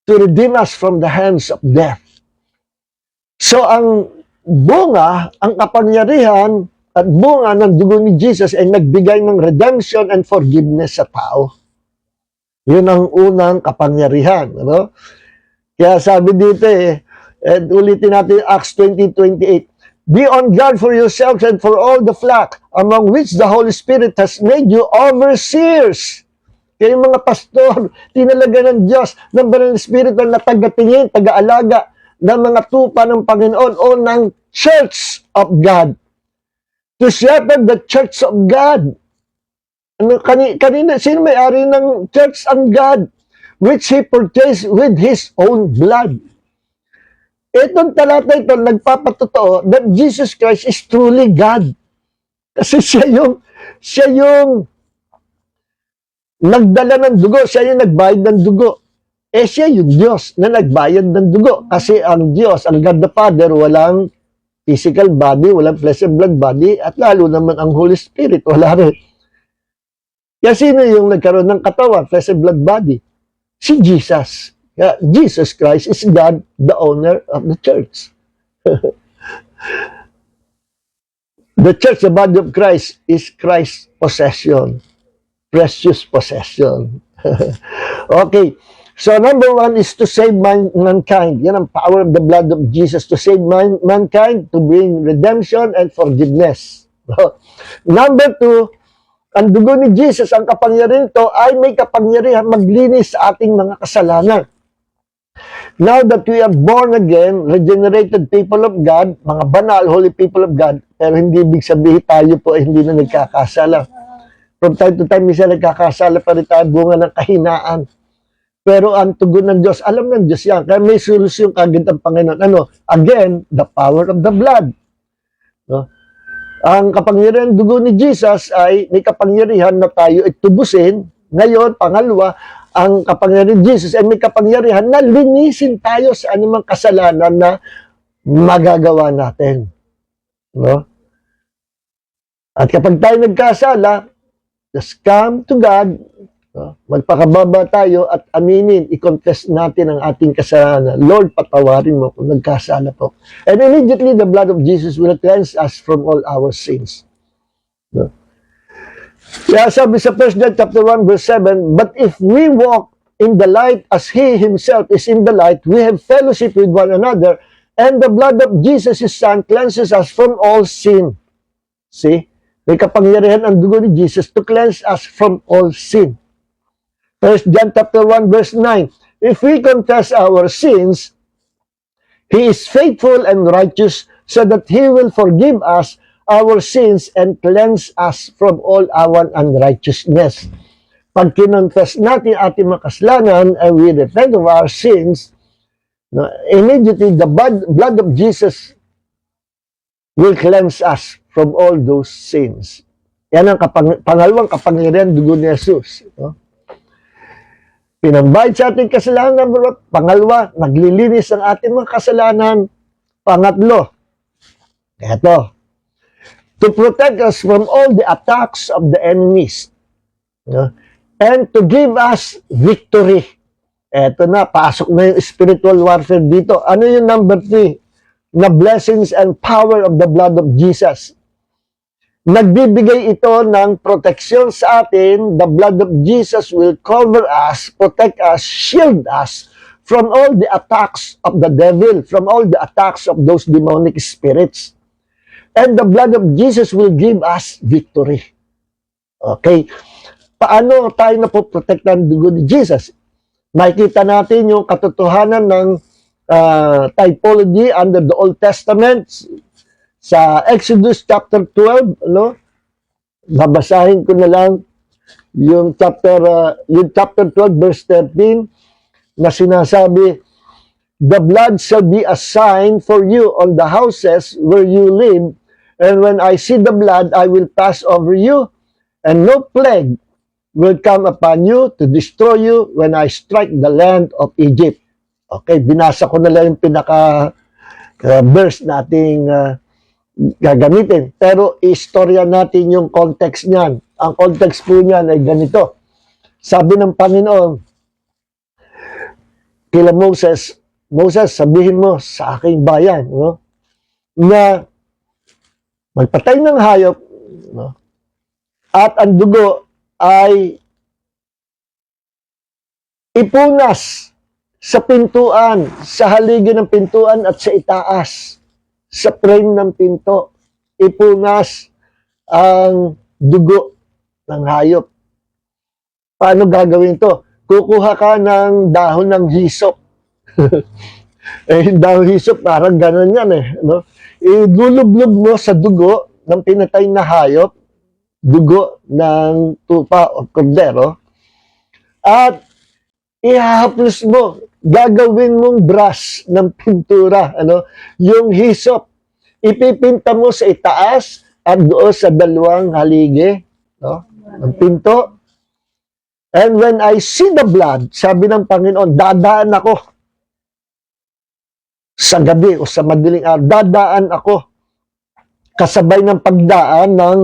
Speaker 1: To redeem us from the hands of death. So, ang bunga, ang kapangyarihan at bunga ng dugo ni Jesus ay nagbigay ng redemption and forgiveness sa tao. Yun ang unang kapangyarihan. Ano? Kaya sabi dito ulitin natin Acts 20:28. Be on guard for yourselves and for all the flock, among which the Holy Spirit has made you overseers. Kaya yung mga pastor, tinalaga ng Diyos, ng Banal na Espiritu na tagatingin, taga-alaga ng mga tupa ng Panginoon o ng Church of God. To shepherd the Church of God. Ano, kanina, sino may-ari ng Church of God? Which He purchased with His own blood. Itong talata ito, nagpapatotoo that Jesus Christ is truly God. Kasi siya yung nagdala ng dugo, siya yung nagbayad ng dugo. Siya yung Diyos na nagbayad ng dugo. Kasi ang Diyos, ang God the Father, walang physical body, walang flesh and blood body, at lalo naman ang Holy Spirit, wala rin. Kaya sino yung nagkaroon ng katawan, flesh and blood body? Si Jesus. Kaya Jesus Christ is God, the owner of the church. The church, the body of Christ, is Christ's possession. Precious possession. Okay. So, number one is to save mankind. Yan ang power of the blood of Jesus to save mankind, to bring redemption and forgiveness. Number two, ang dugo ni Jesus, ang kapangyarihan ito, ay may kapangyarihan maglinis sa ating mga kasalanan. Now that we are born again, regenerated people of God, mga banal, holy people of God, pero hindi ibig sabihin tayo po ay hindi na nagkakasala. From time to time, minsan nagkakasala pa rin tayo, bunga ng kahinaan. Pero ang tugon ng Diyos, alam ng Diyos yan. Kaya may solusyon kagad ang Panginoon. Ano? Again, the power of the blood. No? Ang kapangyarihan dugo ni Jesus ay may kapangyarihan na tayo itubusin. Ngayon, pangalawa, ang kapangyarihan ni Jesus ay may kapangyarihan na linisin tayo sa anumang kasalanan na magagawa natin. No? At kapag tayo nagkasala, just come to God, no? Magpakababa tayo at aminin, i-confess natin ang ating kasalanan. Lord, patawarin mo kung nagkasala po. And immediately, the blood of Jesus will cleanse us from all our sins. No? Kaya sabi sa 1 John chapter 1 verse 7, but if we walk in the light as He Himself is in the light, we have fellowship with one another, and the blood of Jesus, His Son, cleanses us from all sin. See? May kapangyarihan ang dugo ni Jesus to cleanse us from all sin. 1 John chapter 1 verse 9, if we confess our sins, He is faithful and righteous so that He will forgive us our sins and cleanse us from all our unrighteousness. Pag kinonfess natin ating mga kasalanan and we repent of our sins, no, immediately the blood of Jesus will cleanse us from all those sins. Yan ang pangalawang kapangyarihan dugo ni Jesus. No? Pinambayad sa ating kasalanan. Pangalawa, naglilinis ang ating mga kasalanan. Pangatlo, eto, to protect us from all the attacks of the enemies. No? And to give us victory. Eto na, pasok na yung spiritual warfare dito. Ano yung number 3? Na blessings and power of the blood of Jesus. Nagbibigay ito ng proteksyon sa atin. The blood of Jesus will cover us, protect us, shield us from all the attacks of the devil, from all the attacks of those demonic spirits. And the blood of Jesus will give us victory. Okay? Paano tayo napoprotektan ng dugo ni Jesus? Makikita natin yung katotohanan ng typology under the Old Testament sa Exodus chapter 12, no? Babasahin ko na lang yung chapter 12 verse 13 na sinasabi, the blood shall be a sign for you on the houses where you live, and when I see the blood, I will pass over you, and no plague will come upon you to destroy you when I strike the land of Egypt. Okay, binasa ko na lang yung pinaka-verse nating gagamitin. Pero istorya natin yung context niyan. Ang context po niyan ay ganito. Sabi ng Panginoon kila Moses, Moses, sabihin mo sa aking bayan, no, na magpatay ng hayop, no, at ang dugo ay ipunas sa pintuan, sa haligi ng pintuan at sa itaas, sa frame ng pinto. Ipunas ang dugo ng hayop. Paano gagawin to? Kukuha ka ng dahon ng hisop. Dahon hisop, parang gano'n yan no? Ilulublob mo sa dugo ng pinatay na hayop, dugo ng tupa o kordero, at ihahaplos mo, gagawin mong brush ng pintura, yung hisop. Ipipinta mo sa itaas at doon sa dalawang haligi, no, ng pinto. And when I see the blood, sabi ng Panginoon, dadaan ako sa gabi o sa madaling araw, dadaan ako kasabay ng pagdaan ng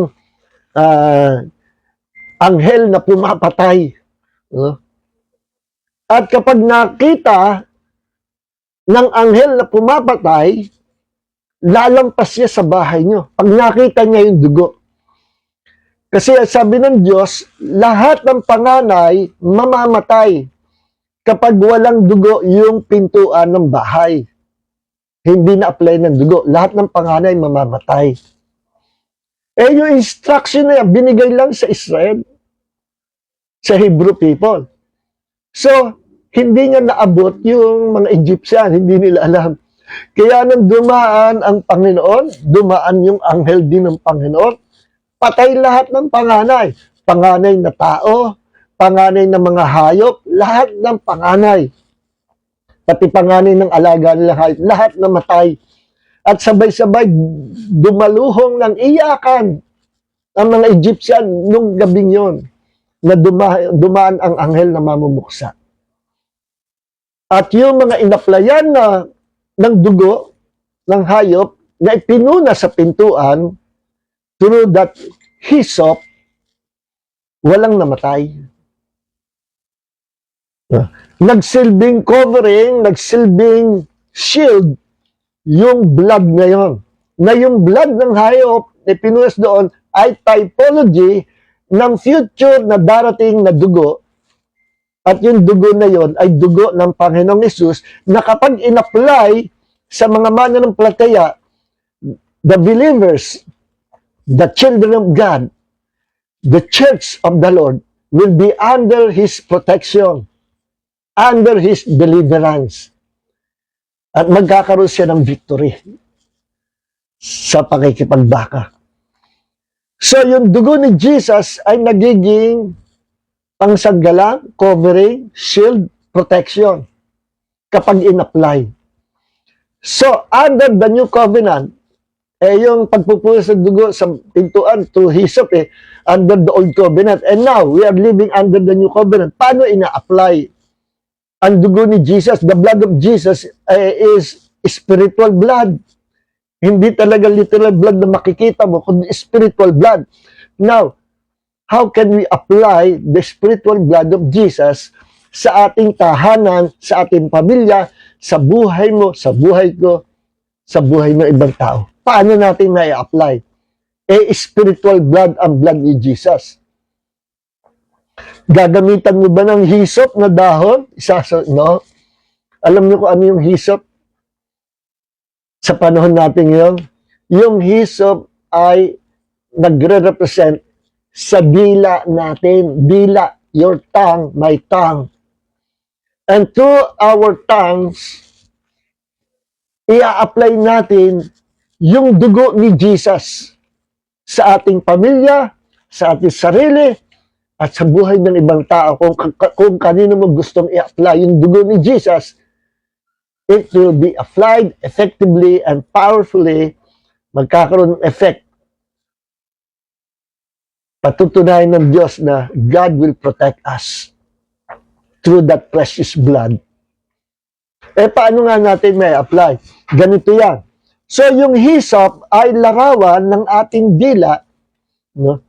Speaker 1: anghel na pumapatay. No? At kapag nakita ng anghel na pumapatay, lalampas siya sa bahay nyo. Pag nakita niya yung dugo. Kasi sabi ng Diyos, lahat ng panganay mamamatay kapag walang dugo yung pintuan ng bahay. Hindi na-apply ng dugo. Lahat ng panganay mamamatay. Yung instruction na yan, binigay lang sa Israel, sa Hebrew people. So, hindi nga naabot yung mga Egyptian, hindi nila alam. Kaya nang dumaan ang Panginoon, dumaan yung anghel din ng Panginoon, patay lahat ng panganay. Panganay na tao, panganay na mga hayop, lahat ng panganay. Pati panganay ng alaga nila hayop, lahat namatay. At sabay-sabay dumaluhong ng iyakan ang mga Egyptian nung gabing yon na dumaan ang anghel na mamumuksa. At yung mga inaplayan na ng dugo ng hayop na ipinuna sa pintuan through that hyssop, walang namatay. Nagsilbing covering, nagsilbing shield yung blood ngayon. Na yung blood ng hayop na pinunas doon ay typology ng future na darating na dugo. At yung dugo na yon ay dugo ng Panginoong Hesus na kapag in-apply sa mga mananampalataya, the believers, the children of God, the church of the Lord will be under His protection, under His deliverance. At magkakaroon siya ng victory sa pakikipagbaka. So yung dugo ni Jesus ay nagiging pangsanggalang, covering, shield, protection kapag in-apply. So, under the new covenant, yung pagpupunas ng dugo sa pintuan to hyssop, under the old covenant. And now, we are living under the new covenant. Paano ina-apply ang dugo ni Jesus? The blood of Jesus is spiritual blood. Hindi talaga literal blood na makikita mo, kundi spiritual blood. Now, how can we apply the spiritual blood of Jesus sa ating tahanan, sa ating pamilya, sa buhay mo, sa buhay ko, sa buhay ng ibang tao? Paano natin na-apply? Spiritual blood ang blood ni Jesus. Gagamitan mo ba ng hyssop na dahon? No? Alam niyo kung ano yung hyssop? Sa panahon natin ngayon, yung hyssop ay nagre-represent sa dila natin. Dila, your tongue, my tongue. And through our tongues, i-apply natin yung dugo ni Jesus sa ating pamilya, sa ating sarili, at sa buhay ng ibang tao. Kung kanino mo gustong i-apply yung dugo ni Jesus, it will be applied effectively and powerfully, magkakaroon ng effect. Patutunayan ng Diyos na God will protect us through that precious blood. Paano nga natin may apply? Ganito yan. So, yung hyssop ay larawan ng ating dila, no,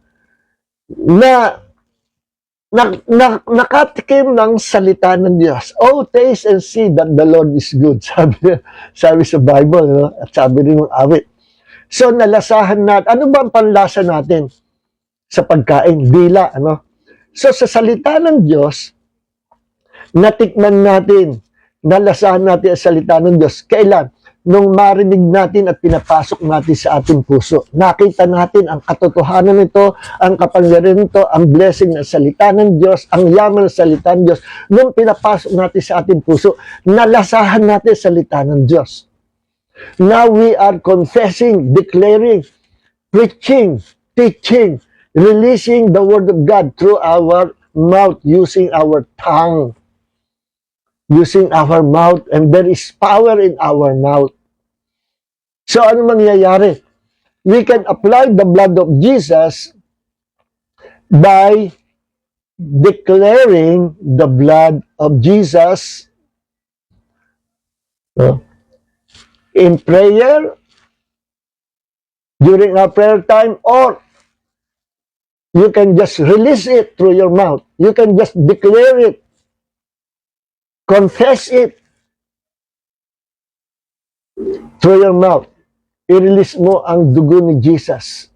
Speaker 1: na nakatikim ng salita ng Diyos. Oh, taste and see that the Lord is good. Sabi sa Bible, no? At sabi rin ng awit. So, nalasahan natin. Ano ba ang panlasa natin sa pagkain? Dila, ano? So, sa salita ng Diyos, natikman natin, nalasahan natin ang salita ng Diyos. Kailan? Nung marinig natin at pinapasok natin sa ating puso. Nakita natin ang katotohanan nito, ang kapangyarihan nito, ang blessing ng salita ng Diyos, ang yaman ng salita ng Diyos. Nung pinapasok natin sa ating puso, nalasahan natin ang salita ng Diyos. Now we are confessing, declaring, preaching, teaching, releasing the Word of God through our mouth, using our tongue. Using our mouth, and there is power in our mouth. So, ano mangyayari? We can apply the blood of Jesus by declaring the blood of Jesus in prayer, during our prayer time, or you can just release it through your mouth. You can just declare it. Confess it through your mouth. I-release mo ang dugo ni Jesus.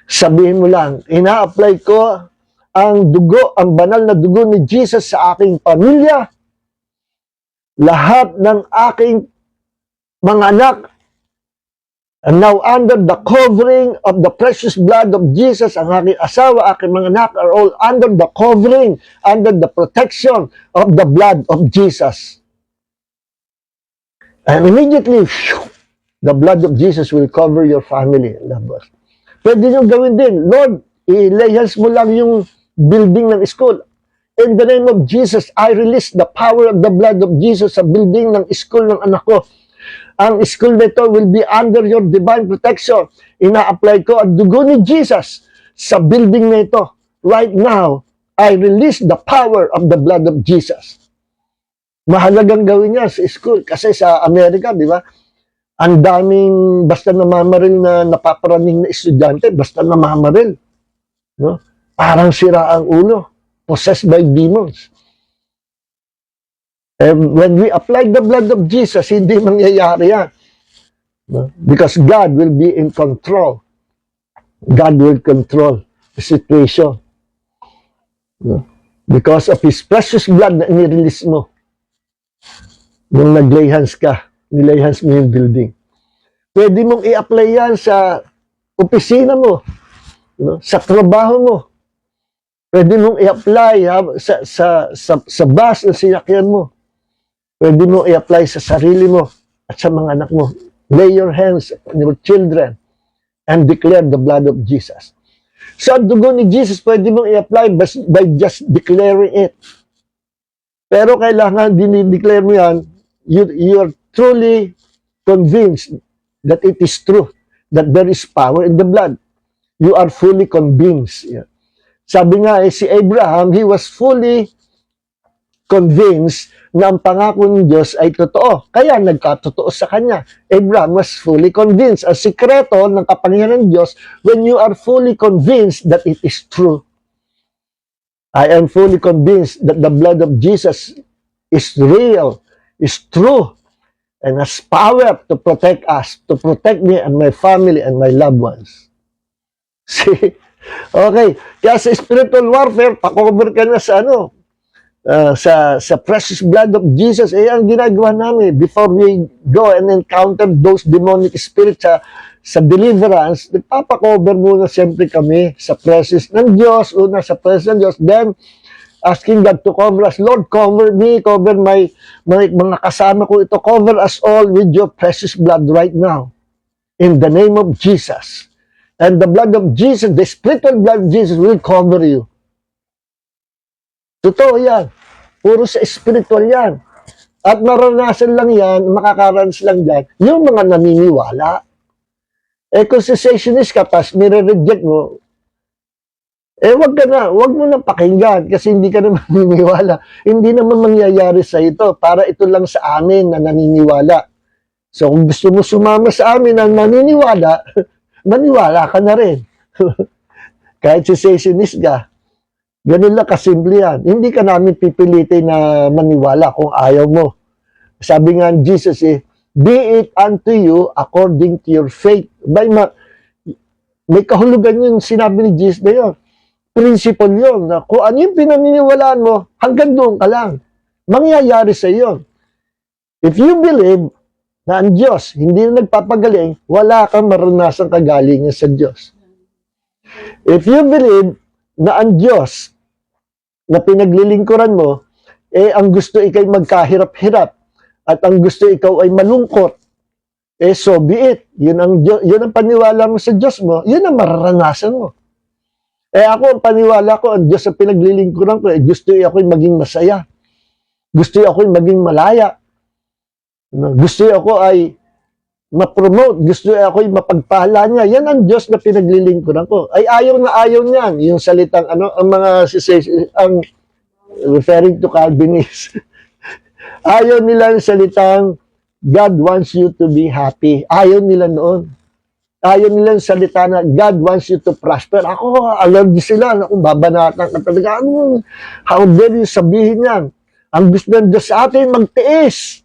Speaker 1: Sabihin mo lang, ina-apply ko ang dugo, ang banal na dugo ni Jesus sa aking pamilya. Lahat ng aking mga anak and now under the covering of the precious blood of Jesus, ang aking asawa, aking mga anak are all under the covering, under the protection of the blood of Jesus. And immediately, the blood of Jesus will cover your family. Pwede nyo gawin din, Lord, ilay hands mo lang yung building ng school. In the name of Jesus, I release the power of the blood of Jesus sa building ng school ng anak ko. Ang school nito will be under your divine protection. Ina-apply ko ang dugo ni Jesus sa building nito. Right now, I release the power of the blood of Jesus. Mahalagang gawin niya sa school. Kasi sa Amerika, di ba? Ang daming basta namamaril na napaparaning na estudyante, basta namamaril. No? Parang sira ang ulo. Possessed by demons. And when we apply the blood of Jesus, hindi mangyayari yan. No? Because God will be in control. God will control the situation. No? Because of His precious blood na inirelease mo. Nung nag-lay hands ka, nilay hands mo yung building. Pwede mong i-apply yan sa opisina mo, no? Sa trabaho mo. Pwede mong i-apply sa bus na sinakyan mo. Pwede mo i-apply sa sarili mo at sa mga anak mo. Lay your hands on your children and declare the blood of Jesus. So, ang dugo ni Jesus, pwede mong i-apply by just declaring it. Pero kailangan dinideclare mo yan, you are truly convinced that it is true, that there is power in the blood. You are fully convinced. Yeah. Sabi nga, si Abraham, he was fully convinced na ang pangako ng Diyos ay totoo. Kaya nagkatotoo sa kanya. Abraham was fully convinced. Ang sikreto ng kapangyarihan ng Diyos, when you are fully convinced that it is true. I am fully convinced that the blood of Jesus is real, is true, and has power to protect us, to protect me and my family and my loved ones. See? Okay. Kaya sa spiritual warfare, pakover ka na sa ano, sa precious blood of Jesus. Ang ginagawa namin before we go and encounter those demonic spirits sa deliverance, nagpapakover muna siyempre kami sa precious ng Diyos, una sa precious ng Diyos, then asking God to cover us. Lord, cover me, cover my mga kasama ko ito, cover us all with your precious blood right now. In the name of Jesus. And the blood of Jesus, the spiritual blood of Jesus will cover you. Totoo yan. Puro sa spiritual yan. At maranasan lang yan, makakaranas lang yan, yung mga naniniwala. Kung cessationist ka, pas nire-reject mo, wag mo nang pakinggan kasi hindi ka naman naniniwala. Hindi naman mangyayari sa ito. Para ito lang sa amin na naniniwala. So, kung gusto mo sumama sa amin na naniniwala, maniwala ka na rin. Kahit cessationist ka. Ganun lang kasimple yan. Hindi ka namin pipilitin na maniwala kung ayaw mo. Sabi nga ni Jesus be it unto you according to your faith. May kahulugan yung sinabi ni Jesus na yun. Principle yun. Na kung ano yung pinaniniwalaan mo, hanggang doon ka lang. Mangyayari sa iyo. If you believe na ang Diyos hindi na nagpapagaling, wala kang maranasang kagalingan sa Diyos. If you believe na ang Diyos na pinaglilingkuran mo, ang gusto ikay magkahirap-hirap at ang gusto ikaw ay malungkot, so be it. Yun ang paniwala mo sa Diyos mo, yun ang mararanasan mo. Ako, ang paniwala ko, ang Diyos ang pinaglilingkuran ko, gusto ako'y maging masaya. Gusto ako'y maging malaya. Gusto ako ay ma-promote. Gusto ako'y mapagpala niya. Yan ang Diyos na pinaglilingkuran ko. Ay ayaw na ayaw niyan. Yung salitang, ang mga ang referring to Calvinist. Ayaw nila ang salitang God wants you to be happy. Ayaw nila noon. Ayaw nila ang salita na God wants you to prosper. Ako, allergy sila. Ako, babanatan ka talaga. How dare you sabihin yan? Ang gusto ng Diyos sa atin, magtiis.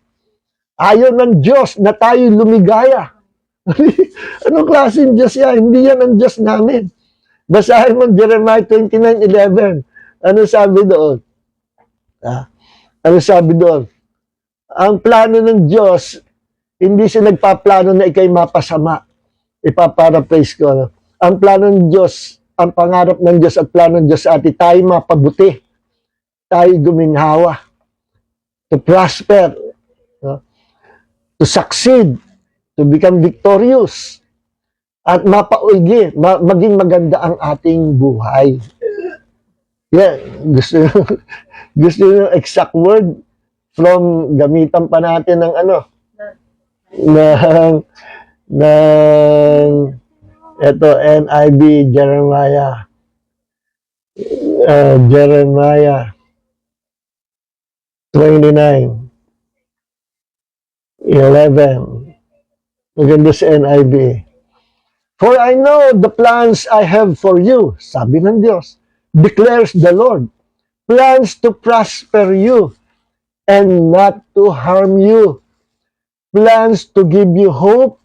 Speaker 1: Ayaw ng Diyos na tayo lumigaya. Anong klaseng Diyos yan? Hindi yan ang Diyos namin. Basahin mo Jeremiah 29:11. Ano sabi doon? Ano sabi doon? Ang plano ng Diyos, hindi siya nagpaplano na ikay mapasama. Ipaparaphrase ko. Ang plano ng Diyos, ang pangarap ng Diyos at plano ng Diyos sa atin, tayo mapabuti. Tayo guminhawa. To prosper. To succeed. To become victorious. At mapauigi. Maging maganda ang ating buhay. Yeah, gusto yung exact word from gamitan pa natin ng ito NIV Jeremiah 29:11. Maganda sa NIV. For I know the plans I have for you, sabi ng Diyos, declares the Lord, plans to prosper you and not to harm you, plans to give you hope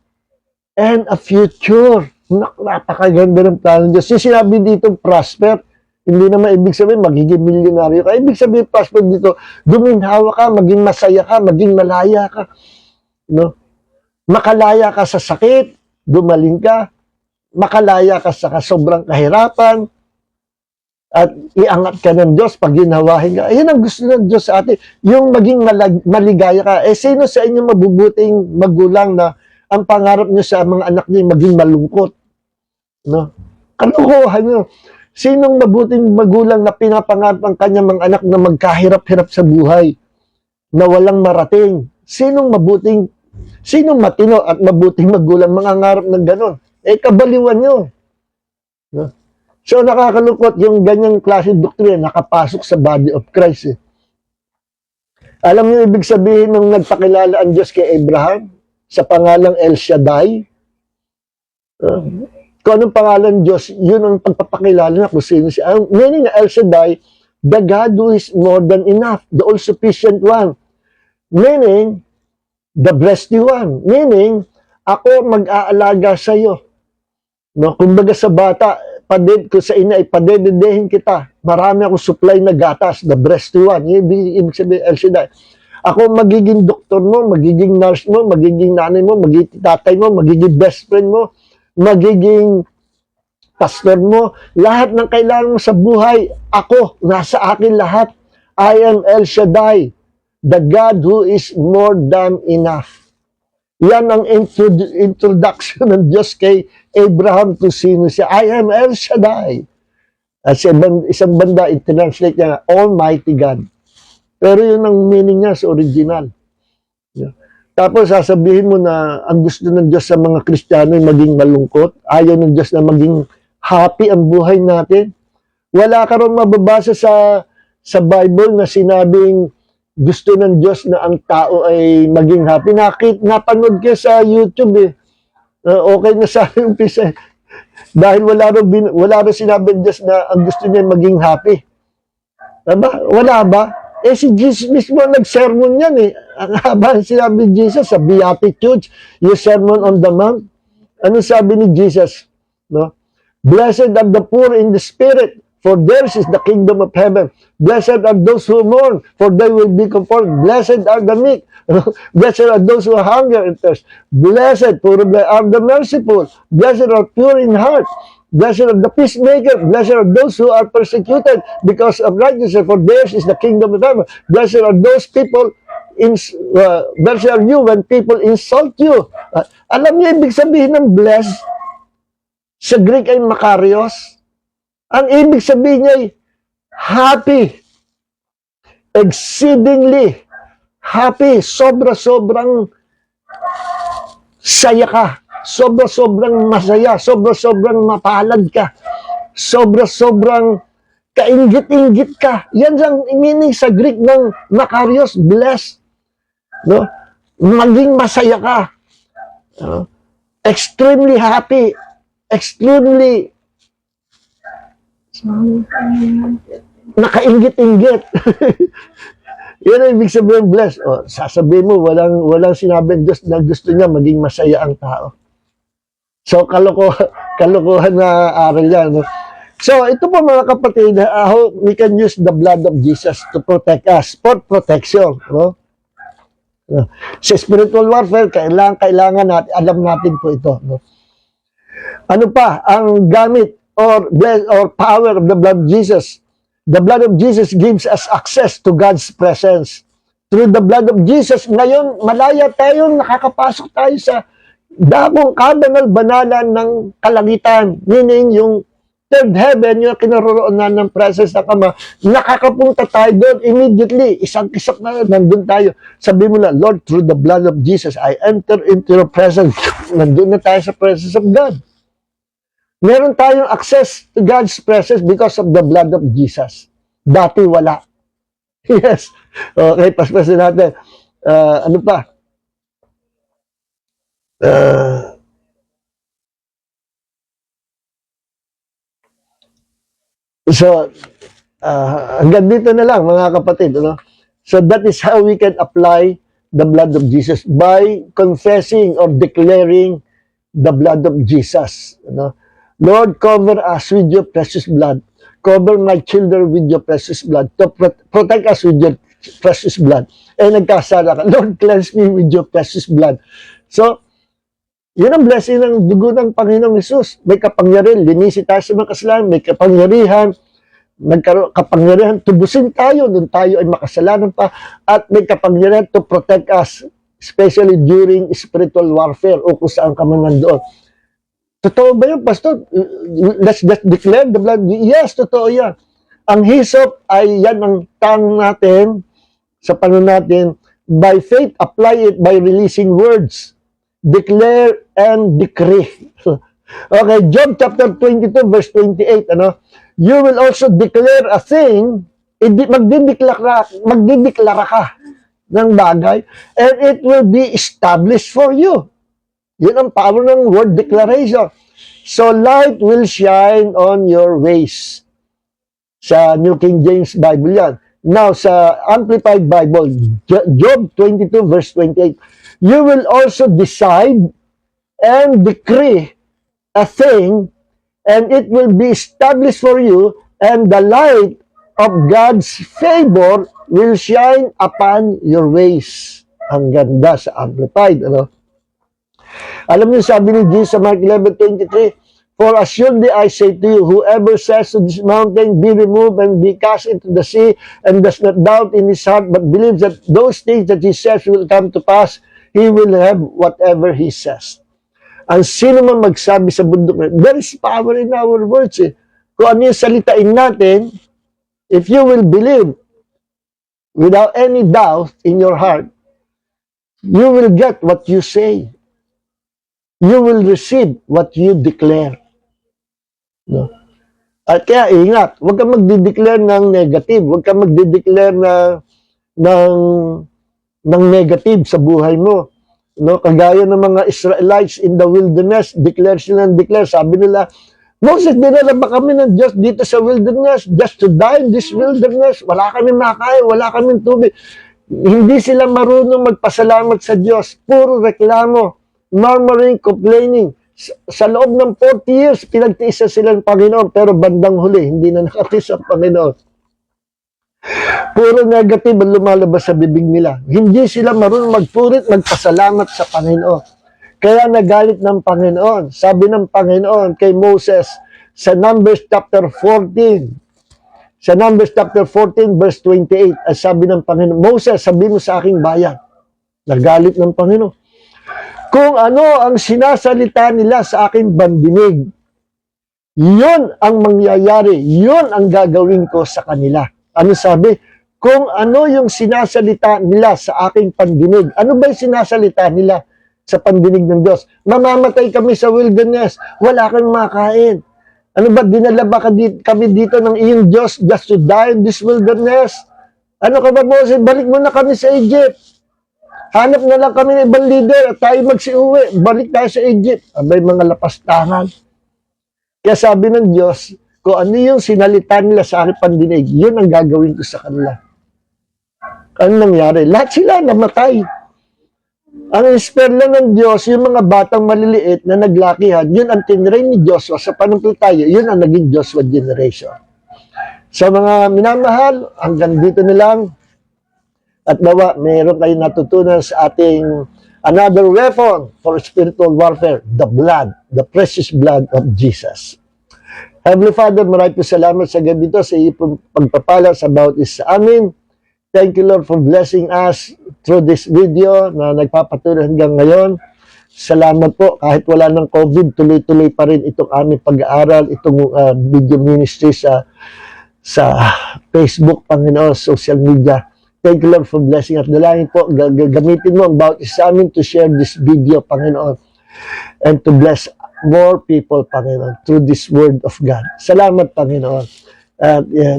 Speaker 1: and a future. Napakaganda ng plano ng Diyos. Yung sinabi dito, prosper, hindi naman ibig sabihin magiging milyonaryo ka. Ibig sabihin, prosper dito, guminhawa ka, maging masaya ka, maging malaya ka. No? Makalaya ka sa sakit, gumaling ka, makalaya ka sa sobrang kahirapan, at iangat ka ng Diyos pag ginawahin ka. Ayan ang gusto ng Diyos sa atin. Yung maging maligaya ka. Sino sa inyo mabubuting magulang na ang pangarap niyo sa mga anak niyo maging malungkot? No? Kalukuhan niyo. Sinong mabuting magulang na pinapangarap ang kanyang mga anak na magkahirap-hirap sa buhay? Na walang marating? Sinong matino at mabuting magulang mangangarap ng ganon? Kabaliwan niyo. No? So, nakakalungkot yung ganyang klase doktrina nakapasok sa body of Christ. Alam niyo ibig sabihin nung nagpakilala ang Diyos kay Abraham sa pangalang El Shaddai? Kung anong pangalan Diyos, yun ang pagpapakilala na kung sino siya. Ang meaning na El Shaddai, the God who is more than enough, the all-sufficient one. Meaning, the breasty one. Meaning, ako mag-aalaga sa iyo. No? Kumbaga sa bata, kung sa ina ay padededehin kita. Marami akong supply na gatas, the breasty one. Ibig sabihin, El Shaddai. Ako magiging doktor mo, magiging nurse mo, magiging nanay mo, magiging tatay mo, magiging best friend mo, magiging pastor mo. Lahat ng kailangan mo sa buhay, ako, nasa akin lahat. I am El Shaddai, the God who is more than enough. Yan ang introduction ng Diyos kay Abraham kung sino siya. I am El Shaddai. At sa isang banda, i-translate niya, Almighty God. Pero yun ang meaning niya sa original. Tapos sasabihin mo na ang gusto ng Diyos sa mga Kristiyano ay maging malungkot. Ayaw ng Diyos na maging happy ang buhay natin. Wala ka rin mababasa sa Bible na sinabing gusto ng Diyos na ang tao ay maging happy. Napanood ka sa YouTube okay na sa umpisa. Dahil wala rin sinabi ng Diyos na ang gusto niya maging happy. Diba? Wala ba? Eh si Jesus mismo nag-sermon yan eh. Ang haba sinabi ni Jesus sa Beatitudes, yung Sermon on the Mount. Ano sabi ni Jesus? No? Blessed are the poor in the spirit, for theirs is the kingdom of heaven. Blessed are those who mourn, for they will be comforted. Blessed are the meek. Blessed are those who hunger and thirst. Blessed are the merciful. Blessed are pure in heart. Blessed are the peacemaker. Blessed are those who are persecuted because of righteousness, for theirs is the kingdom of heaven. Blessed are those people blessed are you when people insult you. Alam niyo ibig sabihin ng bless? Sa Greek ay makarios. Ang ibig sabihin niya ay happy, exceedingly happy, sobra-sobrang saya ka, sobra-sobrang masaya, sobra-sobrang mapalad ka, sobra-sobrang kainggit-inggit ka. Yan ang meaning sa Greek ng makarios, blessed. No? Maging masaya ka. Extremely happy, extremely nakainggit-inggit. Yan ang ibig sabihin blessed. O, sasabihin mo, walang sinabing Diyos na gusto niya maging masaya ang tao. So, kalokohan na aral yan. No? So, ito po mga kapatid, how we can use the blood of Jesus to protect us, for protection. No? Sa spiritual warfare, kailangan natin, alam natin po ito. No? Ano pa ang gamit or power of the blood of Jesus? The blood of Jesus gives us access to God's presence. Through the blood of Jesus, ngayon, malaya tayong nakakapasok tayo sa dabong kabanal-banalan ng kalangitan. Meaning, yung third heaven, yung kinaroroonan ng presence ng Ama, nakakapunta tayo doon immediately. Isang-isok na nandun tayo. Sabi mo na, Lord, through the blood of Jesus, I enter into your presence. Nandun na tayo sa presence of God. Meron tayong access to God's presence because of the blood of Jesus. Dati wala. Yes. Okay, paspasin natin. Ano pa? So, hanggang dito na lang mga kapatid. Ano? So that is how we can apply the blood of Jesus by confessing or declaring the blood of Jesus. Ano? Lord, cover us with your precious blood. Cover my children with your precious blood. To protect us with your precious blood. Eh, nagkasala ka. Lord, cleanse me with your precious blood. So, yun ang blessing ng dugo ng Panginoong Hesus. May kapangyarihan, linisin tayo sa mga kasalanan, may kapangyarihan, kapangyarihan, tubusin tayo, nung tayo ay makasalanan pa, at may kapangyarihan to protect us, especially during spiritual warfare o kung saan ka man nandoon. Totoo ba yun, Pastor? Let's declare the blood. Yes, totoo yan. Ang hisop ay yan ang tang natin sa panon natin. By faith, apply it by releasing words. Declare and decree. Okay, Job chapter 22 verse 28, ano? You will also declare a thing, magdideklara ka ng bagay, and it will be established for you. Yun ang power ng word declaration. So light will shine on your ways. Sa New King James Bible yan. Now, sa Amplified Bible, Job 22 verse 28, you will also decide and decree a thing, and it will be established for you, and the light of God's favor will shine upon your ways. Ang ganda sa Amplified, ano? Alam niyo, sabi ni Jesus sa Mark 11:23, for assuredly I say to you, whoever says to this mountain, be removed and be cast into the sea, and does not doubt in his heart, but believes that those things that he says will come to pass, he will have whatever he says. Ang sino man magsabi sa bundok, there is power in our words. Eh. Kung ano yung salitain natin, if you will believe without any doubt in your heart, you will get what you say. You will receive what you declare. No? At kaya ingat, huwag kang magdi-declare ng negative, huwag kang magdi-declare ng negative sa buhay mo. No? Kagaya ng mga Israelites in the wilderness, declare sila ng declare. Sabi nila, Moses, dinala ba kami ng Diyos dito sa wilderness just to die in this wilderness? Wala kami makain, wala kaming tubig. Hindi sila marunong magpasalamat sa Diyos. Puro reklamo, murmuring, complaining. Sa loob ng 40 years, pinagtiisa sila ng Panginoon, pero bandang huli, hindi na nakatiis ang Panginoon. Puro negative ang lumalabas sa bibig nila. Hindi sila marunong magpurit, magpasalamat sa Panginoon. Kaya nagalit ng Panginoon. Sabi ng Panginoon kay Moses sa Numbers chapter 14. Sa Numbers chapter 14 verse 28, sabi ng Panginoon, Moses, sabi mo sa aking bayan. Nagalit ng Panginoon. Kung ano ang sinasalita nila sa aking bandinig, yun ang mangyayari, yun ang gagawin ko sa kanila. Ano sabi? Kung ano yung sinasalita nila sa aking pandinig, ano ba yung sinasalita nila sa pandinig ng Diyos? Mamamatay kami sa wilderness, wala kang makain. Ano ba, dinala ba kami dito ng iyong Diyos just to die in this wilderness? Ano ka ba, Moses? Balik mo na kami sa Egypt. Hanap na lang kami ng ibang leader at tayo magsiuwi. Balik tayo sa Egypt. Abay, mga lapastangan. Kaya sabi ng Diyos, kung ano yung sinalita nila sa aking pandinig, yun ang gagawin ko sa kanila. Ano nangyari? Lahat sila namatay. Ang inspire lang ng Diyos, yung mga batang maliliit na naglakihan, yun ang tinrain ni Joshua sa tayo, yun ang naging Joshua generation. Sa mga minamahal, hanggang dito na lang. At nawa, mayroon kayong natutunan sa ating another weapon for spiritual warfare, the blood, the precious blood of Jesus. Heavenly Father, maraming po salamat sa gabi ito sa iyong pagpapala sa bawat isa sa amin. Thank you, Lord, for blessing us through this video na nagpapatuloy hanggang ngayon. Salamat po, kahit wala ng COVID, tuloy-tuloy pa rin itong aming pag-aaral, itong video ministry sa Facebook, Panginoon, social media. Thank you, Lord, for blessing us. Dalangin po, gamitin mo ang bawat isa amin to share this video, Panginoon, and to bless more people, Panginoon, through this word of God. Salamat, Panginoon.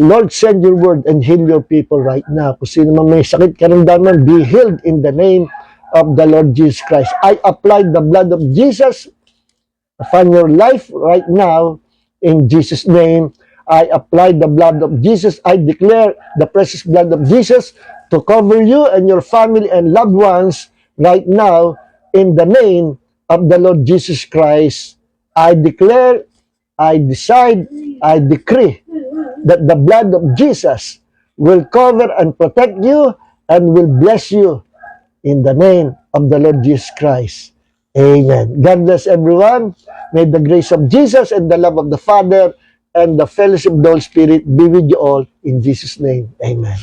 Speaker 1: Lord, send your word and heal your people right now. Kung sino man may sakit, karamdaman, be healed in the name of the Lord Jesus Christ. I apply the blood of Jesus upon your life right now in Jesus' name. I apply the blood of Jesus. I declare the precious blood of Jesus to cover you and your family and loved ones right now in the name of the Lord Jesus Christ. I declare, I decide, I decree that the blood of Jesus will cover and protect you and will bless you in the name of the Lord Jesus Christ. Amen. God bless everyone. May the grace of Jesus and the love of the Father and the fellowship of the Holy Spirit be with you all in Jesus' name. Amen.